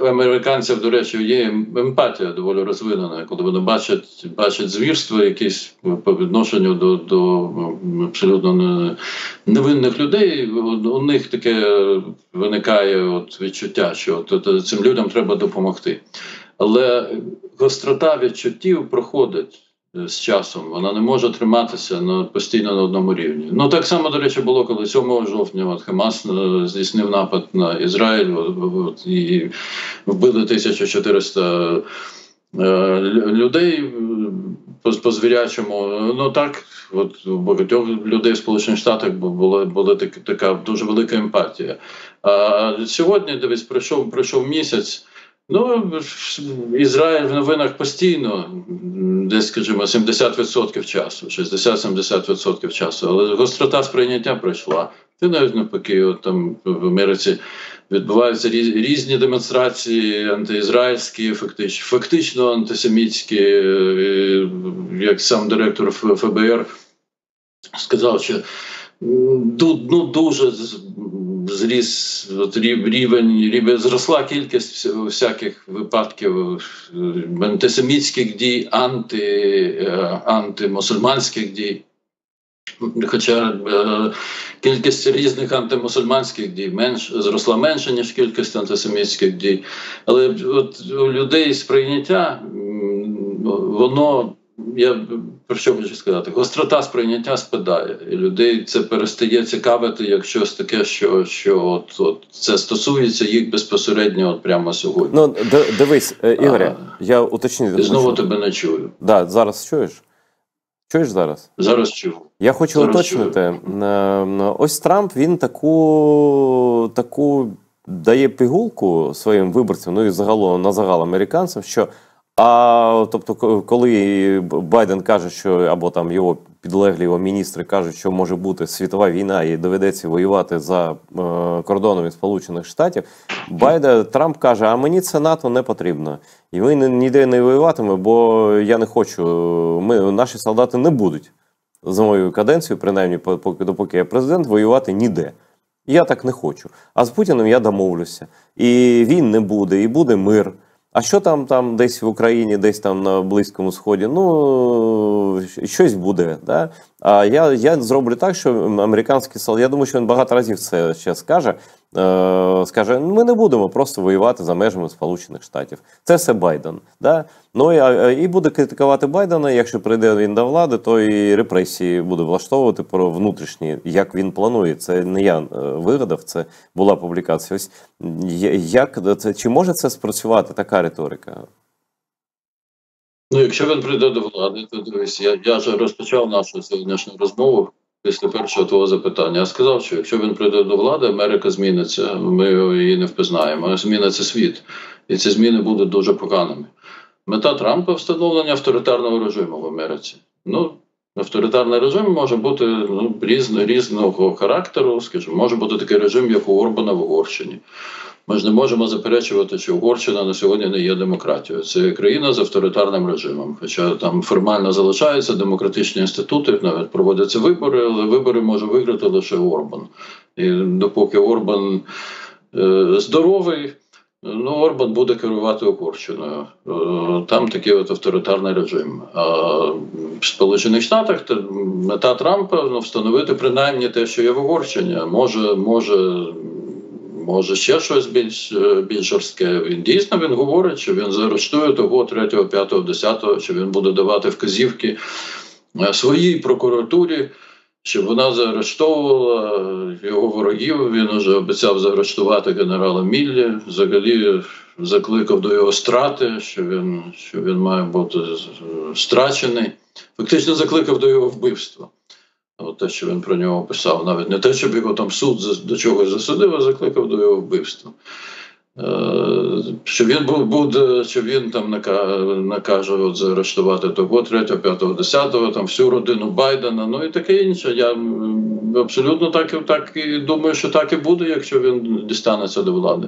У американців, до речі, є емпатія доволі розвинена, коли вони бачать звірства якісь по відношенню до абсолютно невинних людей. У них таке виникає відчуття, що цим людям треба допомогти. Але гострота відчуттів проходить з часом, вона не може триматися постійно на одному рівні. Ну так само, до речі, було, коли 7 жовтня Хамас здійснив напад на Ізраїль і вбили 1400 людей по звірячому. Ну так, у багатьох людей в Сполучених Штатах була така дуже велика емпатія. А сьогодні, дивись, пройшов місяць. Ну, Ізраїль в новинах постійно, десь, скажімо, 70% часу, 60-70% часу, але гострота сприйняття пройшла. Ти навіть навпаки, там в Америці відбуваються різні демонстрації антиізраїльські, фактично антисемітські, як сам директор ФБР сказав, що дуже зріс рівень, зросла кількість всяких випадків антисемітських дій, антимусульманських дій. Хоча кількість різних антимусульманських дій зросла менше, ніж кількість антисемітських дій. Але у людей сприйняття, воно, я про що хочу сказати, гострота сприйняття спадає. І людей це перестає цікавити як щось таке, що це стосується їх безпосередньо прямо сьогодні. Ну, дивись, Ігоре, я уточню. І знову тебе не чую. Да, зараз чуєш? Чуєш зараз? Зараз чую. Я хочу уточнити. Ось Трамп, він таку дає пігулку своїм виборцям, ну і загал американцям, що тобто, коли Байден каже, що або там його підлеглі, його міністри кажуть, що може бути світова війна і доведеться воювати за кордонами Сполучених Штатів, Трамп каже, а мені це НАТО не потрібно. І ми ніде не воюватимемо, бо я не хочу, наші солдати не будуть за мою каденцію, принаймні допоки я президент, воювати ніде. Я так не хочу. А з Путіним я домовлюся. І він не буде, і буде мир. А що там десь в Україні, десь там на Близькому Сході? Ну, щось буде. Да? А я зроблю так, що американський солдат, я думаю, що він багато разів це ще скаже, скаже, ми не будемо просто воювати за межами Сполучених Штатів. Це все Байден. Да? Ну і буде критикувати Байдена, якщо прийде він до влади, то і репресії буде влаштовувати про внутрішні, як він планує. Це не я вигадав, це була публікація. Ось чи може це спрацювати, така риторика? Ну, якщо він прийде до влади, то дивись, я вже розпочав нашу сьогоднішню розмову після першого твого запитання. Я сказав, що якщо він прийде до влади, Америка зміниться, ми її не впізнаємо, зміниться світ. І ці зміни будуть дуже поганими. Мета Трампа – встановлення авторитарного режиму в Америці. Ну, авторитарний режим може бути різного характеру, скажімо, може бути такий режим, як у Орбана в Угорщині. Ми ж не можемо заперечувати, що Угорщина на сьогодні не є демократією. Це країна з авторитарним режимом. Хоча там формально залишаються демократичні інститути, навіть проводяться вибори, але вибори може виграти лише Орбан. І допоки Орбан здоровий, ну, Орбан буде керувати Угорщиною. Там такий от авторитарний режим. А в Сполучених Штатах мета Трампа встановити принаймні те, що є в Угорщині. Може ще щось більш жорстке. Він говорить, що він заарештує того 3, 5, 10, що він буде давати вказівки своїй прокуратурі, щоб вона заарештовувала його ворогів. Він вже обіцяв заарештувати генерала Міллі, взагалі закликав до його страти, що він має бути страчений. Фактично закликав до його вбивства. От те, що він про нього писав, навіть не те, щоб його там суд до чогось засудив, а закликав до його вбивства. Що він там накаже от заарештувати того 3, 5, 10, там всю родину Байдена, ну і таке інше. Я абсолютно так і думаю, що так і буде, якщо він дістанеться до влади.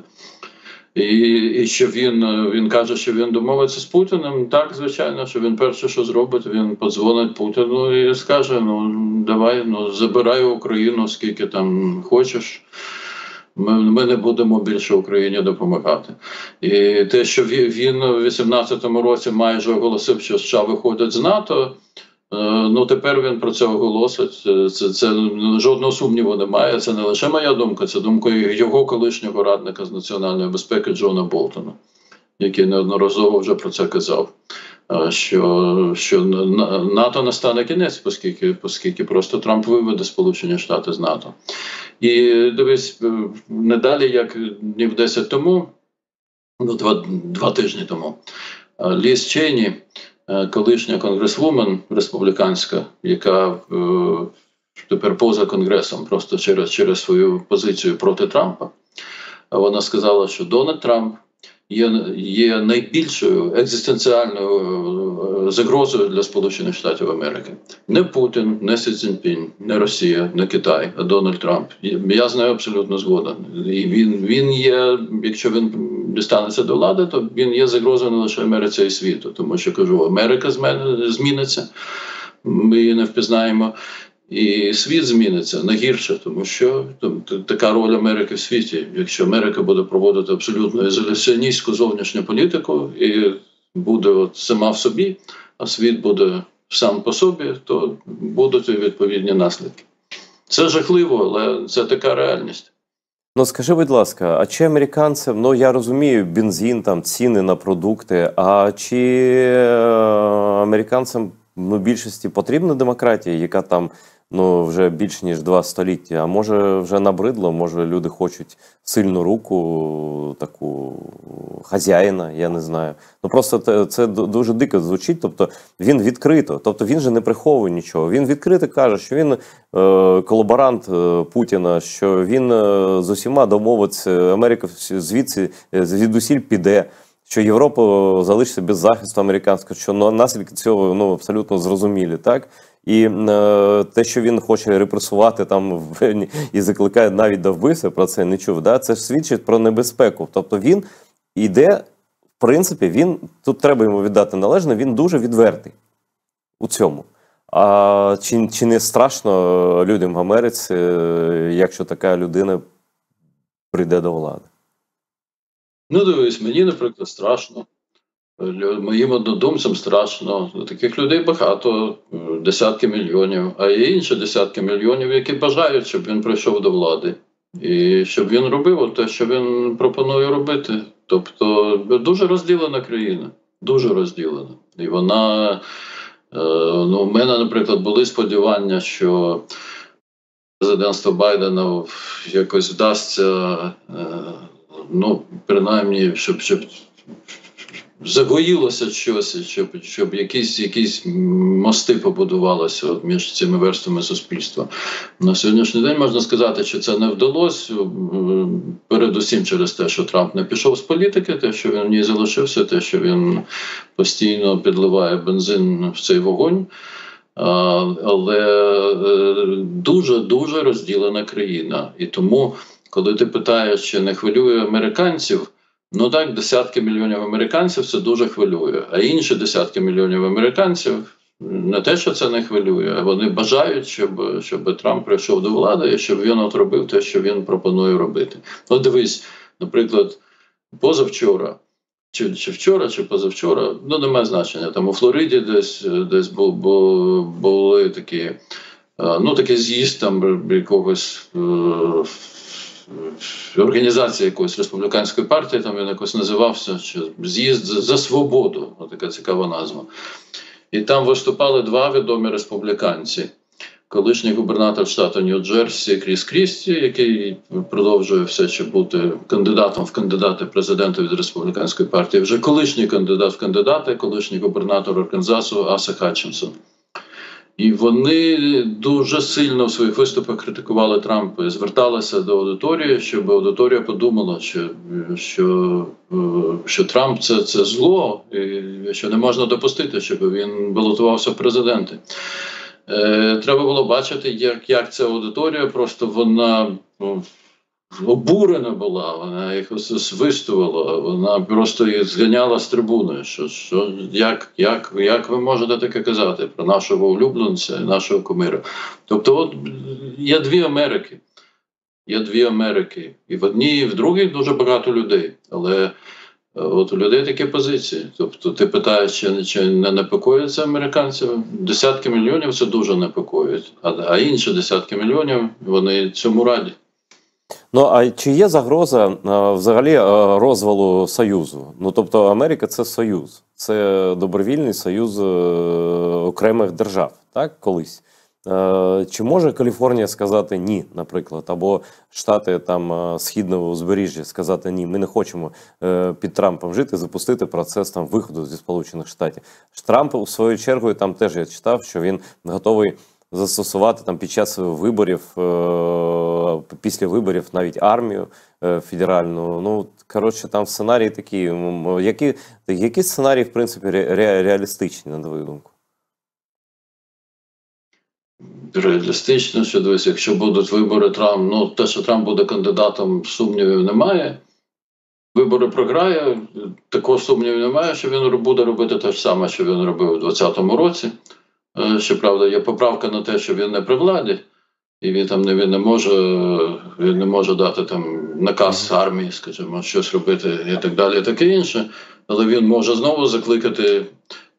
І що він каже, що він домовиться з Путіним. Так, звичайно, що він перше, що зробить, він подзвонить Путіну і скаже, ну давай, забирай Україну, скільки там хочеш. Ми не будемо більше Україні допомагати. І те, що він у 18-му році майже оголосив, що США виходять з НАТО, ну тепер він про це оголосить. Це жодного сумніву немає. Це не лише моя думка, це думка його колишнього радника з національної безпеки Джона Болтона, який неодноразово вже про це казав. Що НАТО настане кінець, оскільки просто Трамп виведе Сполучені Штати з НАТО. І дивись, не далі, як днів 10 тому, ну, два тижні тому, Ліз Чейні, колишня конгресвумен республіканська, яка тепер поза Конгресом, просто через свою позицію проти Трампа, вона сказала, що Дональд Трамп є найбільшою екзистенціальною загрозою для Сполучених Штатів Америки. Не Путін, не Сі Цзіньпінь, не Росія, не Китай, а Дональд Трамп. Я з нею абсолютно згоден. І він є, якщо він дістанеться до влади, то він є загрозою не лише Америці, а й світу. Тому що, кажу, Америка зміниться, ми її не впізнаємо. І світ зміниться на гірше, тому що така роль Америки в світі. Якщо Америка буде проводити абсолютно ізоляціоністську зовнішню політику і буде от сама в собі, а світ буде сам по собі, то будуть відповідні наслідки. Це жахливо, але це така реальність. Ну, скажи, будь ласка, а чи американцям, ну, я розумію, бензин, там, ціни на продукти, а чи американцям, ну, більшості потрібна демократія, яка там, ну, вже більш ніж 2 століття, а може вже набридло, може люди хочуть сильну руку, таку хазяїна, я не знаю. Ну просто це дуже дико звучить, тобто він відкрито, тобто він же не приховує нічого, він відкрито каже, що він колаборант Путіна, що він з усіма домовиться, Америка звідси звідусіль піде, що Європа залишиться без захисту американського, що наслідки цього, ну, абсолютно зрозумілі, так? І те, що він хоче репресувати там і закликає навіть до вбивства, про це не чув, да? Це ж свідчить про небезпеку. Тобто він іде, в принципі, тут треба йому віддати належне, він дуже відвертий у цьому. А чи не страшно людям в Америці, якщо така людина прийде до влади? Ну, дивись, мені, наприклад, страшно. Моїм однодумцям страшно. Таких людей багато, десятки мільйонів. А є інші десятки мільйонів, які бажають, щоб він прийшов до влади. І щоб він робив те, що він пропонує робити. Тобто дуже розділена країна, дуже розділена. І вона, ну, в мене, наприклад, були сподівання, що президентство Байдена якось вдасться, ну, принаймні, щоб загоїлося щось, щоб якісь мости побудувалися між цими верствами суспільства. На сьогоднішній день можна сказати, що це не вдалося, передусім через те, що Трамп не пішов з політики, те, що він в ній залишився, те, що він постійно підливає бензин в цей вогонь. Але дуже-дуже розділена країна. І тому, коли ти питаєш, чи не хвилює американців, ну так, десятки мільйонів американців це дуже хвилює. А інші десятки мільйонів американців не те, що це не хвилює, а вони бажають, щоб Трамп прийшов до влади і щоб він от робив те, що він пропонує робити. От дивись, наприклад, позавчора, чи вчора, чи позавчора, ну немає значення, там у Флориді десь були такі, ну такий з'їзд там якогось організації якоїсь республіканської партії, там він якось називався, що з'їзд за свободу, ось така цікава назва. І там виступали два відомі республіканці. Колишній губернатор штату Нью-Джерсі Кріс Крісті, який продовжує все ще бути кандидатом в кандидати президента від республіканської партії, вже колишній кандидат в кандидати, колишній губернатор Арканзасу Аса Хатчинсон. І вони дуже сильно в своїх виступах критикували Трампа і зверталися до аудиторії, щоб аудиторія подумала, що Трамп це зло, і що не можна допустити, щоб він балотувався в президенти. Треба було бачити, як ця аудиторія, просто вона обурена була, вона їх свистувала, вона просто їх зганяла з трибуни. Як ви можете таке казати про нашого улюбленця, нашого кумира? Тобто от є дві Америки. Є дві Америки. І в одній, і в другій дуже багато людей. Але от у людей такі позиції. Тобто ти питаєш, чи не непокоїться американців? Десятки мільйонів це дуже непокоїть. А інші десятки мільйонів, вони цьому раді. Ну, а чи є загроза взагалі розвалу Союзу? Ну, тобто Америка – це Союз. Це добровільний союз окремих держав, так, колись. Чи може Каліфорнія сказати «ні», наприклад, або Штати там Східного узбережжя сказати «ні», ми не хочемо під Трампом жити, запустити процес там виходу зі Сполучених Штатів. Трамп, у свою чергу, там теж я читав, що він готовий застосувати там під час виборів, після виборів навіть армію федеральну. Ну, коротше, там сценарії такі. Які сценарії, в принципі, реалістичні, на твою думку? Реалістично, що дивись, якщо будуть вибори Трамп, ну те, що Трамп буде кандидатом, сумнівів немає. Вибори програє, такого сумнівів немає, що він буде робити те ж саме, що він робив у 2020 році. Щоправда, є поправка на те, що він не при владі, і він не може дати там наказ армії, скажімо, щось робити і так далі, і таке інше. Але він може знову закликати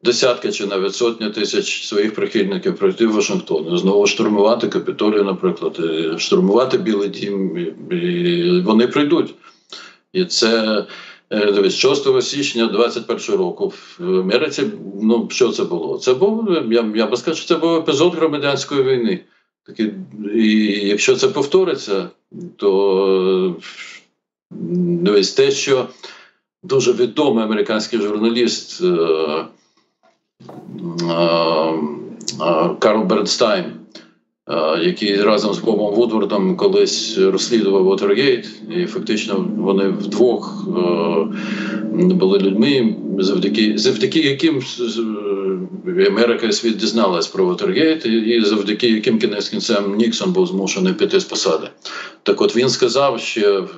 десятки чи навіть сотні тисяч своїх прихильників пройти в Вашингтон, знову штурмувати Капітолію, наприклад, і штурмувати Білий Дім, і вони прийдуть. І це, дивись, 6 січня 2021 року в Америці, ну, що це було? Це був, я би сказав, що це був епізод громадянської війни. І якщо це повториться, то дивись, те, що дуже відомий американський журналіст Карл Бернстайн, який разом з Бобом Вудвардом колись розслідував Вотергейт, і фактично вони вдвох були людьми, завдяки яким Америка і світ дізналась про Вотергейт, і завдяки яким кінець кінцем Ніксон був змушений піти з посади. Так от він сказав ще в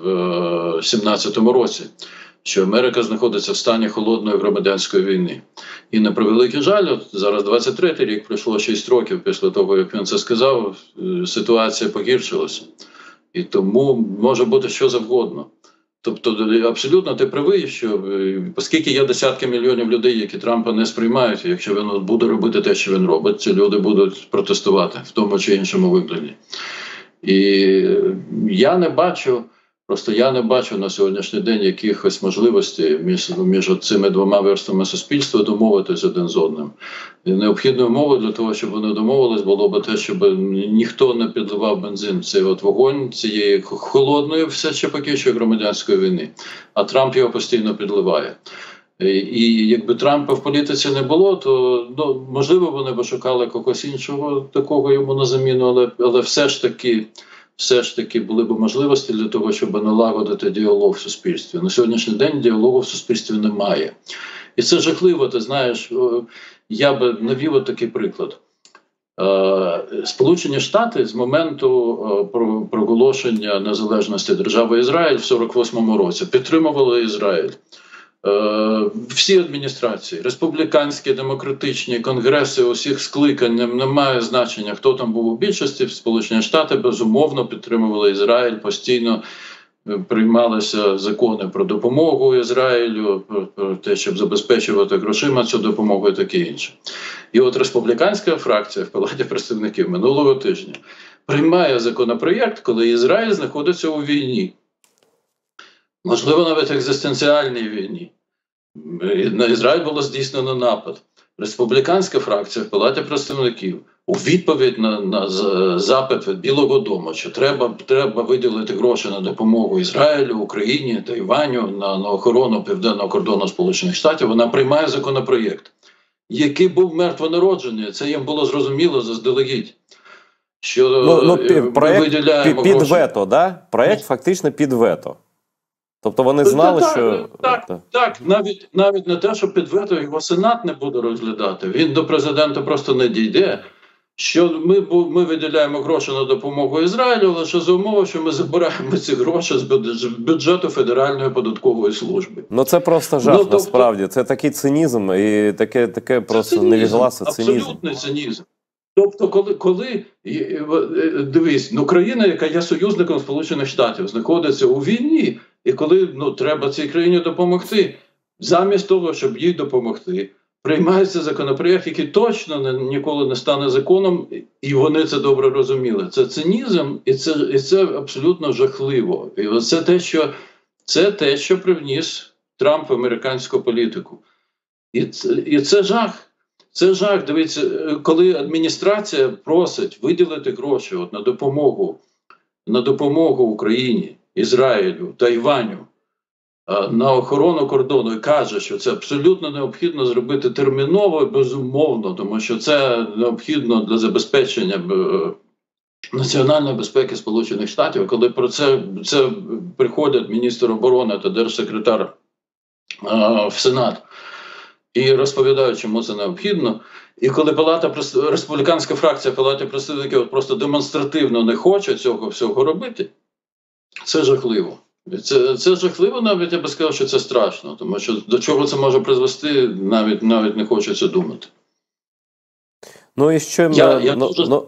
17-му році, що Америка знаходиться в стані холодної громадянської війни. І на превеликий жаль, от зараз 23-й рік, пройшло 6 років після того, як він це сказав, ситуація погіршилася. І тому може бути що завгодно. Тобто абсолютно ти правий, що оскільки є десятки мільйонів людей, які Трампа не сприймають, якщо він буде робити те, що він робить, ці люди будуть протестувати в тому чи іншому вигляді. І я не бачу, просто я не бачу на сьогоднішній день якихось можливостей між цими двома верствами суспільства домовитись один з одним. І необхідною умовою для того, щоб вони домовились, було б те, щоб ніхто не підливав бензин в цей от вогонь цієї холодної, все ще поки що громадянської війни. А Трамп його постійно підливає. І якби Трампа в політиці не було, то можливо вони б шукали когось іншого такого йому на заміну, але все ж таки були б можливості для того, щоб налагодити діалог в суспільстві. На сьогоднішній день діалогу в суспільстві немає. І це жахливо, ти знаєш, я би навів такий приклад. Сполучені Штати з моменту проголошення незалежності держави Ізраїль в 48-му році підтримували Ізраїль. Всі адміністрації, республіканські, демократичні, конгреси усіх скликань, немає значення, хто там був у більшості. Сполучені Штати безумовно підтримували Ізраїль, постійно приймалися закони про допомогу Ізраїлю, про те, щоб забезпечувати грошима цю допомогу і таке інше. І от республіканська фракція в Палаті представників минулого тижня приймає законопроєкт, коли Ізраїль знаходиться у війні. Можливо, навіть екзистенціальній війні. На Ізраїль було здійснено напад. Республіканська фракція в Палаті представників у відповідь на запит від Білого дому, що треба виділити гроші на допомогу Ізраїлю, Україні, Тайваню, на охорону південного кордону Сполучених Штатів, вона приймає законопроєкт, який був мертвонароджений. Це їм було зрозуміло заздалегідь. Що проєкт виділяємо під гроші. вето, да? Проєкт фактично під вето. Тобто вони знали, що... Так, навіть не те, що під вето його Сенат не буде розглядати. Він до президента просто не дійде. Що ми виділяємо гроші на допомогу Ізраїлю, лише за умови, що ми забираємо ці гроші з бюджету Федеральної податкової служби. Ну це просто жах, насправді. Це такий цинізм і таке просто невігласе цинізм. Абсолютний цинізм. Тобто, коли дивись, країна, яка є союзником Сполучених Штатів, знаходиться у війні, і коли треба цій країні допомогти, замість того, щоб їй допомогти, приймається законопроєкт, який точно ніколи не стане законом, і вони це добре розуміли. Це цинізм, і це абсолютно жахливо. І це те, що привніс Трамп в американську політику. І це жах. Це жах. Дивіться, коли адміністрація просить виділити гроші на допомогу Україні, Ізраїлю, Тайваню, на охорону кордону, і каже, що це абсолютно необхідно зробити терміново і безумовно, тому що це необхідно для забезпечення національної безпеки Сполучених Штатів. Коли про це приходять міністр оборони та держсекретар в Сенат і розповідають, чому це необхідно, і коли республіканська фракція Палати представників просто демонстративно не хоче цього всього робити, це жахливо. Це жахливо, навіть я би сказав, що це страшно, тому що до чого це може призвести, навіть не хочеться думати. Ну і що я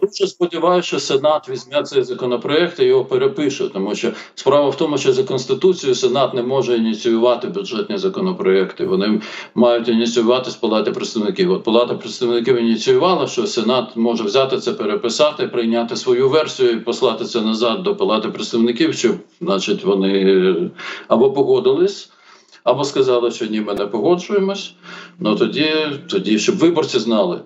дуже сподіваюся, що Сенат візьме цей законопроект і його перепише, тому що справа в тому, що за Конституцією Сенат не може ініціювати бюджетні законопроекти. Вони мають ініціювати з Палати представників. От Палата представників ініціювала, що Сенат може взяти це, переписати, прийняти свою версію і послати це назад до Палати представників, щоб, значить, вони або погодились, або сказали, що ні, ми не погоджуємось. Ну тоді, щоб виборці знали,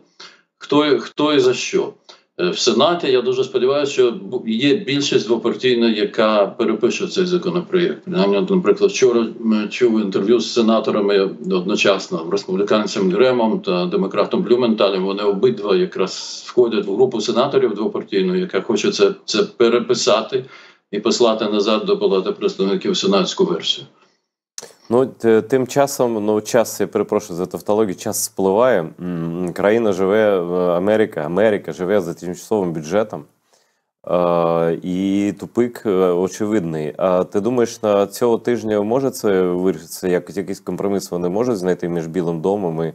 хто і за що. В Сенаті, я дуже сподіваюся, що є більшість двопартійна, яка перепише цей законопроєкт. Принаймні, наприклад, вчора ми чув інтерв'ю з сенаторами одночасно, республіканцем Гремом та демократом Блюменталем. Вони обидва якраз входять в групу сенаторів двопартійну, яка хоче це переписати і послати назад до Палати представників сенатську версію. Ну, тим часом, час, я перепрошую за тавтологію, час спливає. Країна живе, Америка живе за тимчасовим бюджетом. І тупик очевидний. А ти думаєш, на цього тижня може це вирішитися? Якийсь компроміс вони можуть знайти між Білим домом і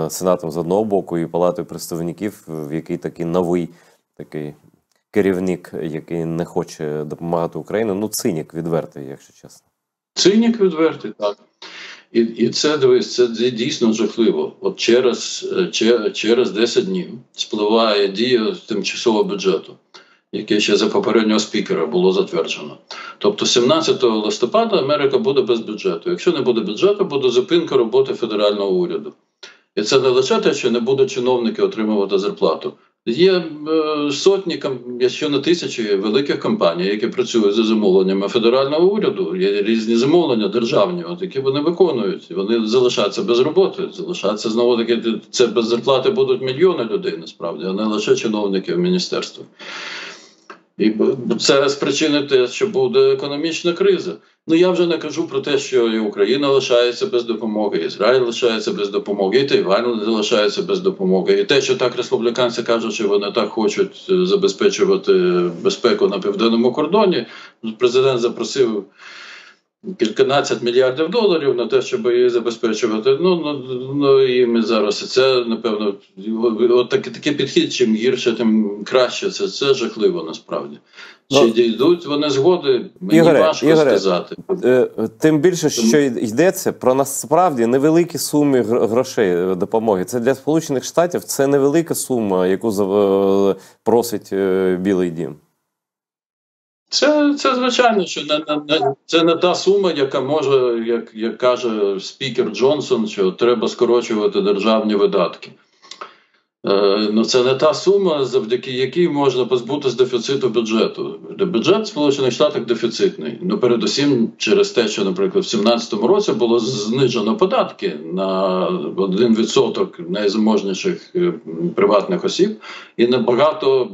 Сенатом з одного боку і Палатою представників, в який такий новий керівник, який не хоче допомагати Україні? Ну, цинік відвертий, якщо чесно. Цинік відвертий, так. І це, дивись, це дійсно жахливо. От через 10 днів спливає дія тимчасового бюджету. яке ще за попереднього спікера було затверджено. Тобто 17 листопада Америка буде без бюджету. Якщо не буде бюджету, буде зупинка роботи федерального уряду. І це не лише те, що не будуть чиновники отримувати зарплату. Є сотні, якщо не тисячі великих компаній, які працюють за замовленнями федерального уряду. Є різні замовлення державні, які вони виконують. Вони залишаються без роботи, залишаються знову-таки, це без зарплати будуть мільйони людей насправді, а не лише чиновники в міністерстві. І це спричинить те, що буде економічна криза. Ну я вже не кажу про те, що і Україна лишається без допомоги, і Ізраїль лишається без допомоги, і Тайвань залишається без допомоги. І те, що так республіканці кажуть, що вони так хочуть забезпечувати безпеку на південному кордоні, президент запросив кільканадцять мільярдів доларів на те, щоб її забезпечувати. Ну і ми зараз і це, напевно, от такий підхід, чим гірше, тим краще. Це жахливо насправді. Чи дійдуть вони згоди, мені важко сказати. Тим більше, що йдеться про насправді невеликі суми грошей допомоги. Це для Сполучених Штатів це невелика сума, яку просить Білий дім. Це звичайно, що це не та сума, яка може, як каже спікер Джонсон, що треба скорочувати державні видатки. Ну, це не та сума, завдяки якій можна позбутися дефіциту бюджету. Бюджет в Сполучених Штатах дефіцитний. Ну, передусім через те, що, наприклад, в 2017 році було знижено податки на 1% найзаможніших приватних осіб і на багато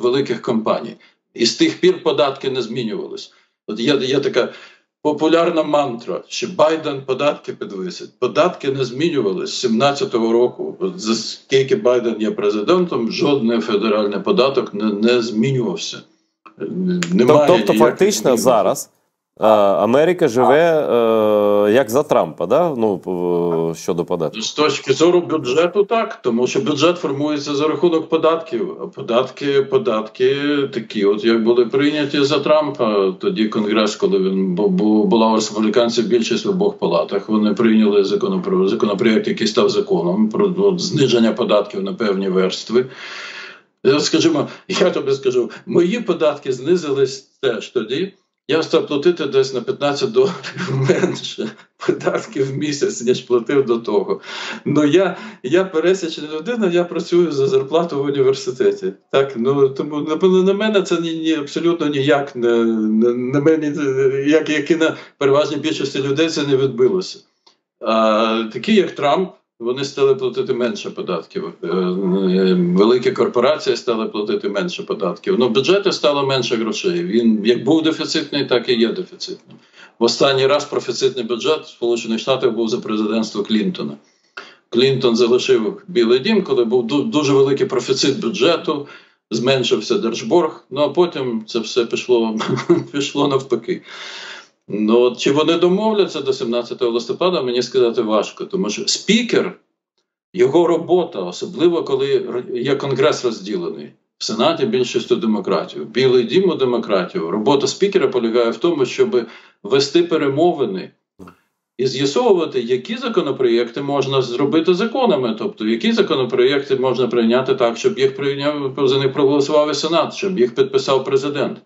великих компаній. І з тих пір податки не змінювалися. От є така популярна мантра, що Байден податки підвисить. Податки не змінювалися з 2017 року. От за скільки Байден є президентом, жодний федеральний податок не змінювався. Тобто фактично зараз Америка живе як за Трампа, да? Ну, щодо податків? З точки зору бюджету так, тому що бюджет формується за рахунок податків. А податки такі, от як були прийняті за Трампа, тоді Конгрес, коли була у республіканців більшість в обох палатах, вони прийняли законопроєкт, який став законом, про зниження податків на певні верстви. Скажімо, я тобі скажу, мої податки знизились теж тоді. Я став платити десь на $15 менше податків в місяць, ніж платив до того. Ну я пересічна людина, я працюю за зарплату в університеті. Так, ну тому на мене це абсолютно ніяк на мене, як і на переважній більшості людей, це не відбилося. А такі, як Трамп, вони стали платити менше податків. Великі корпорації стали платити менше податків. Ну, в бюджеті стало менше грошей. Він як був дефіцитний, так і є дефіцитним. В останній раз профіцитний бюджет Сполучених Штатів був за президентства Клінтона. Клінтон залишив Білий дім, коли був дуже великий профіцит бюджету, зменшився держборг, ну а потім це все пішло навпаки. Ну, чи вони домовляться до 17 листопада, мені сказати важко, тому що спікер, його робота, особливо коли є Конгрес розділений, в Сенаті більшістю демократів, Білий дім у демократів, робота спікера полягає в тому, щоб вести перемовини і з'ясовувати, які законопроєкти можна зробити законами, тобто які законопроєкти можна прийняти так, щоб їх за них проголосував і Сенат, щоб їх підписав президент.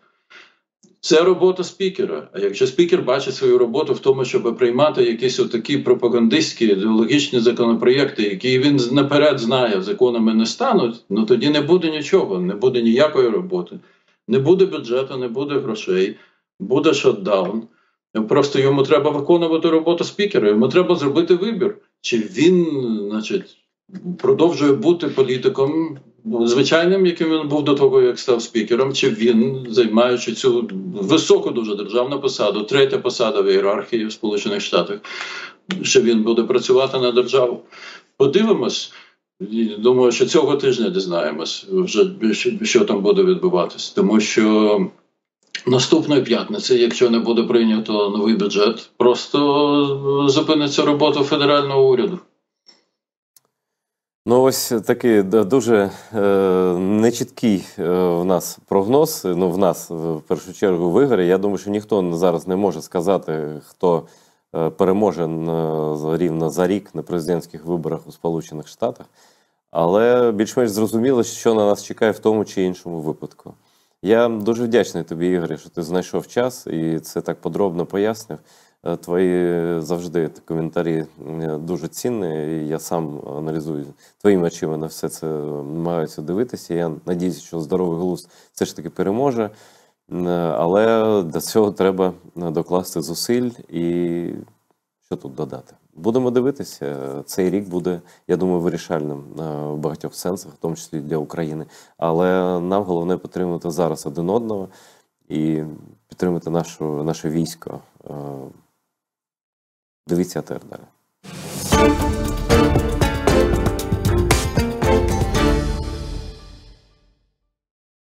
Це робота спікера. А якщо спікер бачить свою роботу в тому, щоб приймати якісь такі пропагандистські, ідеологічні законопроєкти, які він наперед знає, законами не стануть, ну тоді не буде нічого, не буде ніякої роботи. Не буде бюджету, не буде грошей, буде шотдаун. Просто йому треба виконувати роботу спікера, йому треба зробити вибір. Чи він, продовжує бути політиком звичайним, яким він був до того, як став спікером, чи він, займаючи цю високу дуже державну посаду, третя посада в ієрархії в Сполучених Штатах, що він буде працювати на державу. Подивимось. Думаю, що цього тижня дізнаємось, вже що там буде відбуватись. Тому що наступної п'ятниці, якщо не буде прийнято новий бюджет, просто зупиниться робота федерального уряду. Ну, ось такий дуже нечіткий в нас прогноз, ну, в нас, в першу чергу, в Ігорі. Я думаю, що ніхто зараз не може сказати, хто переможе рівно за рік на президентських виборах у Сполучених Штатах. Але більш-менш зрозуміло, що на нас чекає в тому чи іншому випадку. Я дуже вдячний тобі, Ігорі, що ти знайшов час і це так подробно пояснив. Твої завжди коментарі дуже цінні, і я сам аналізую твоїми очима на все це, намагаюся дивитися. Я надіюся, що здоровий глузд все ж таки переможе, але до цього треба докласти зусиль і що тут додати. Будемо дивитися, цей рік буде, я думаю, вирішальним в багатьох сенсах, в тому числі для України. Але нам головне підтримувати зараз один одного і підтримати наше військо. Дивіться АТR далі.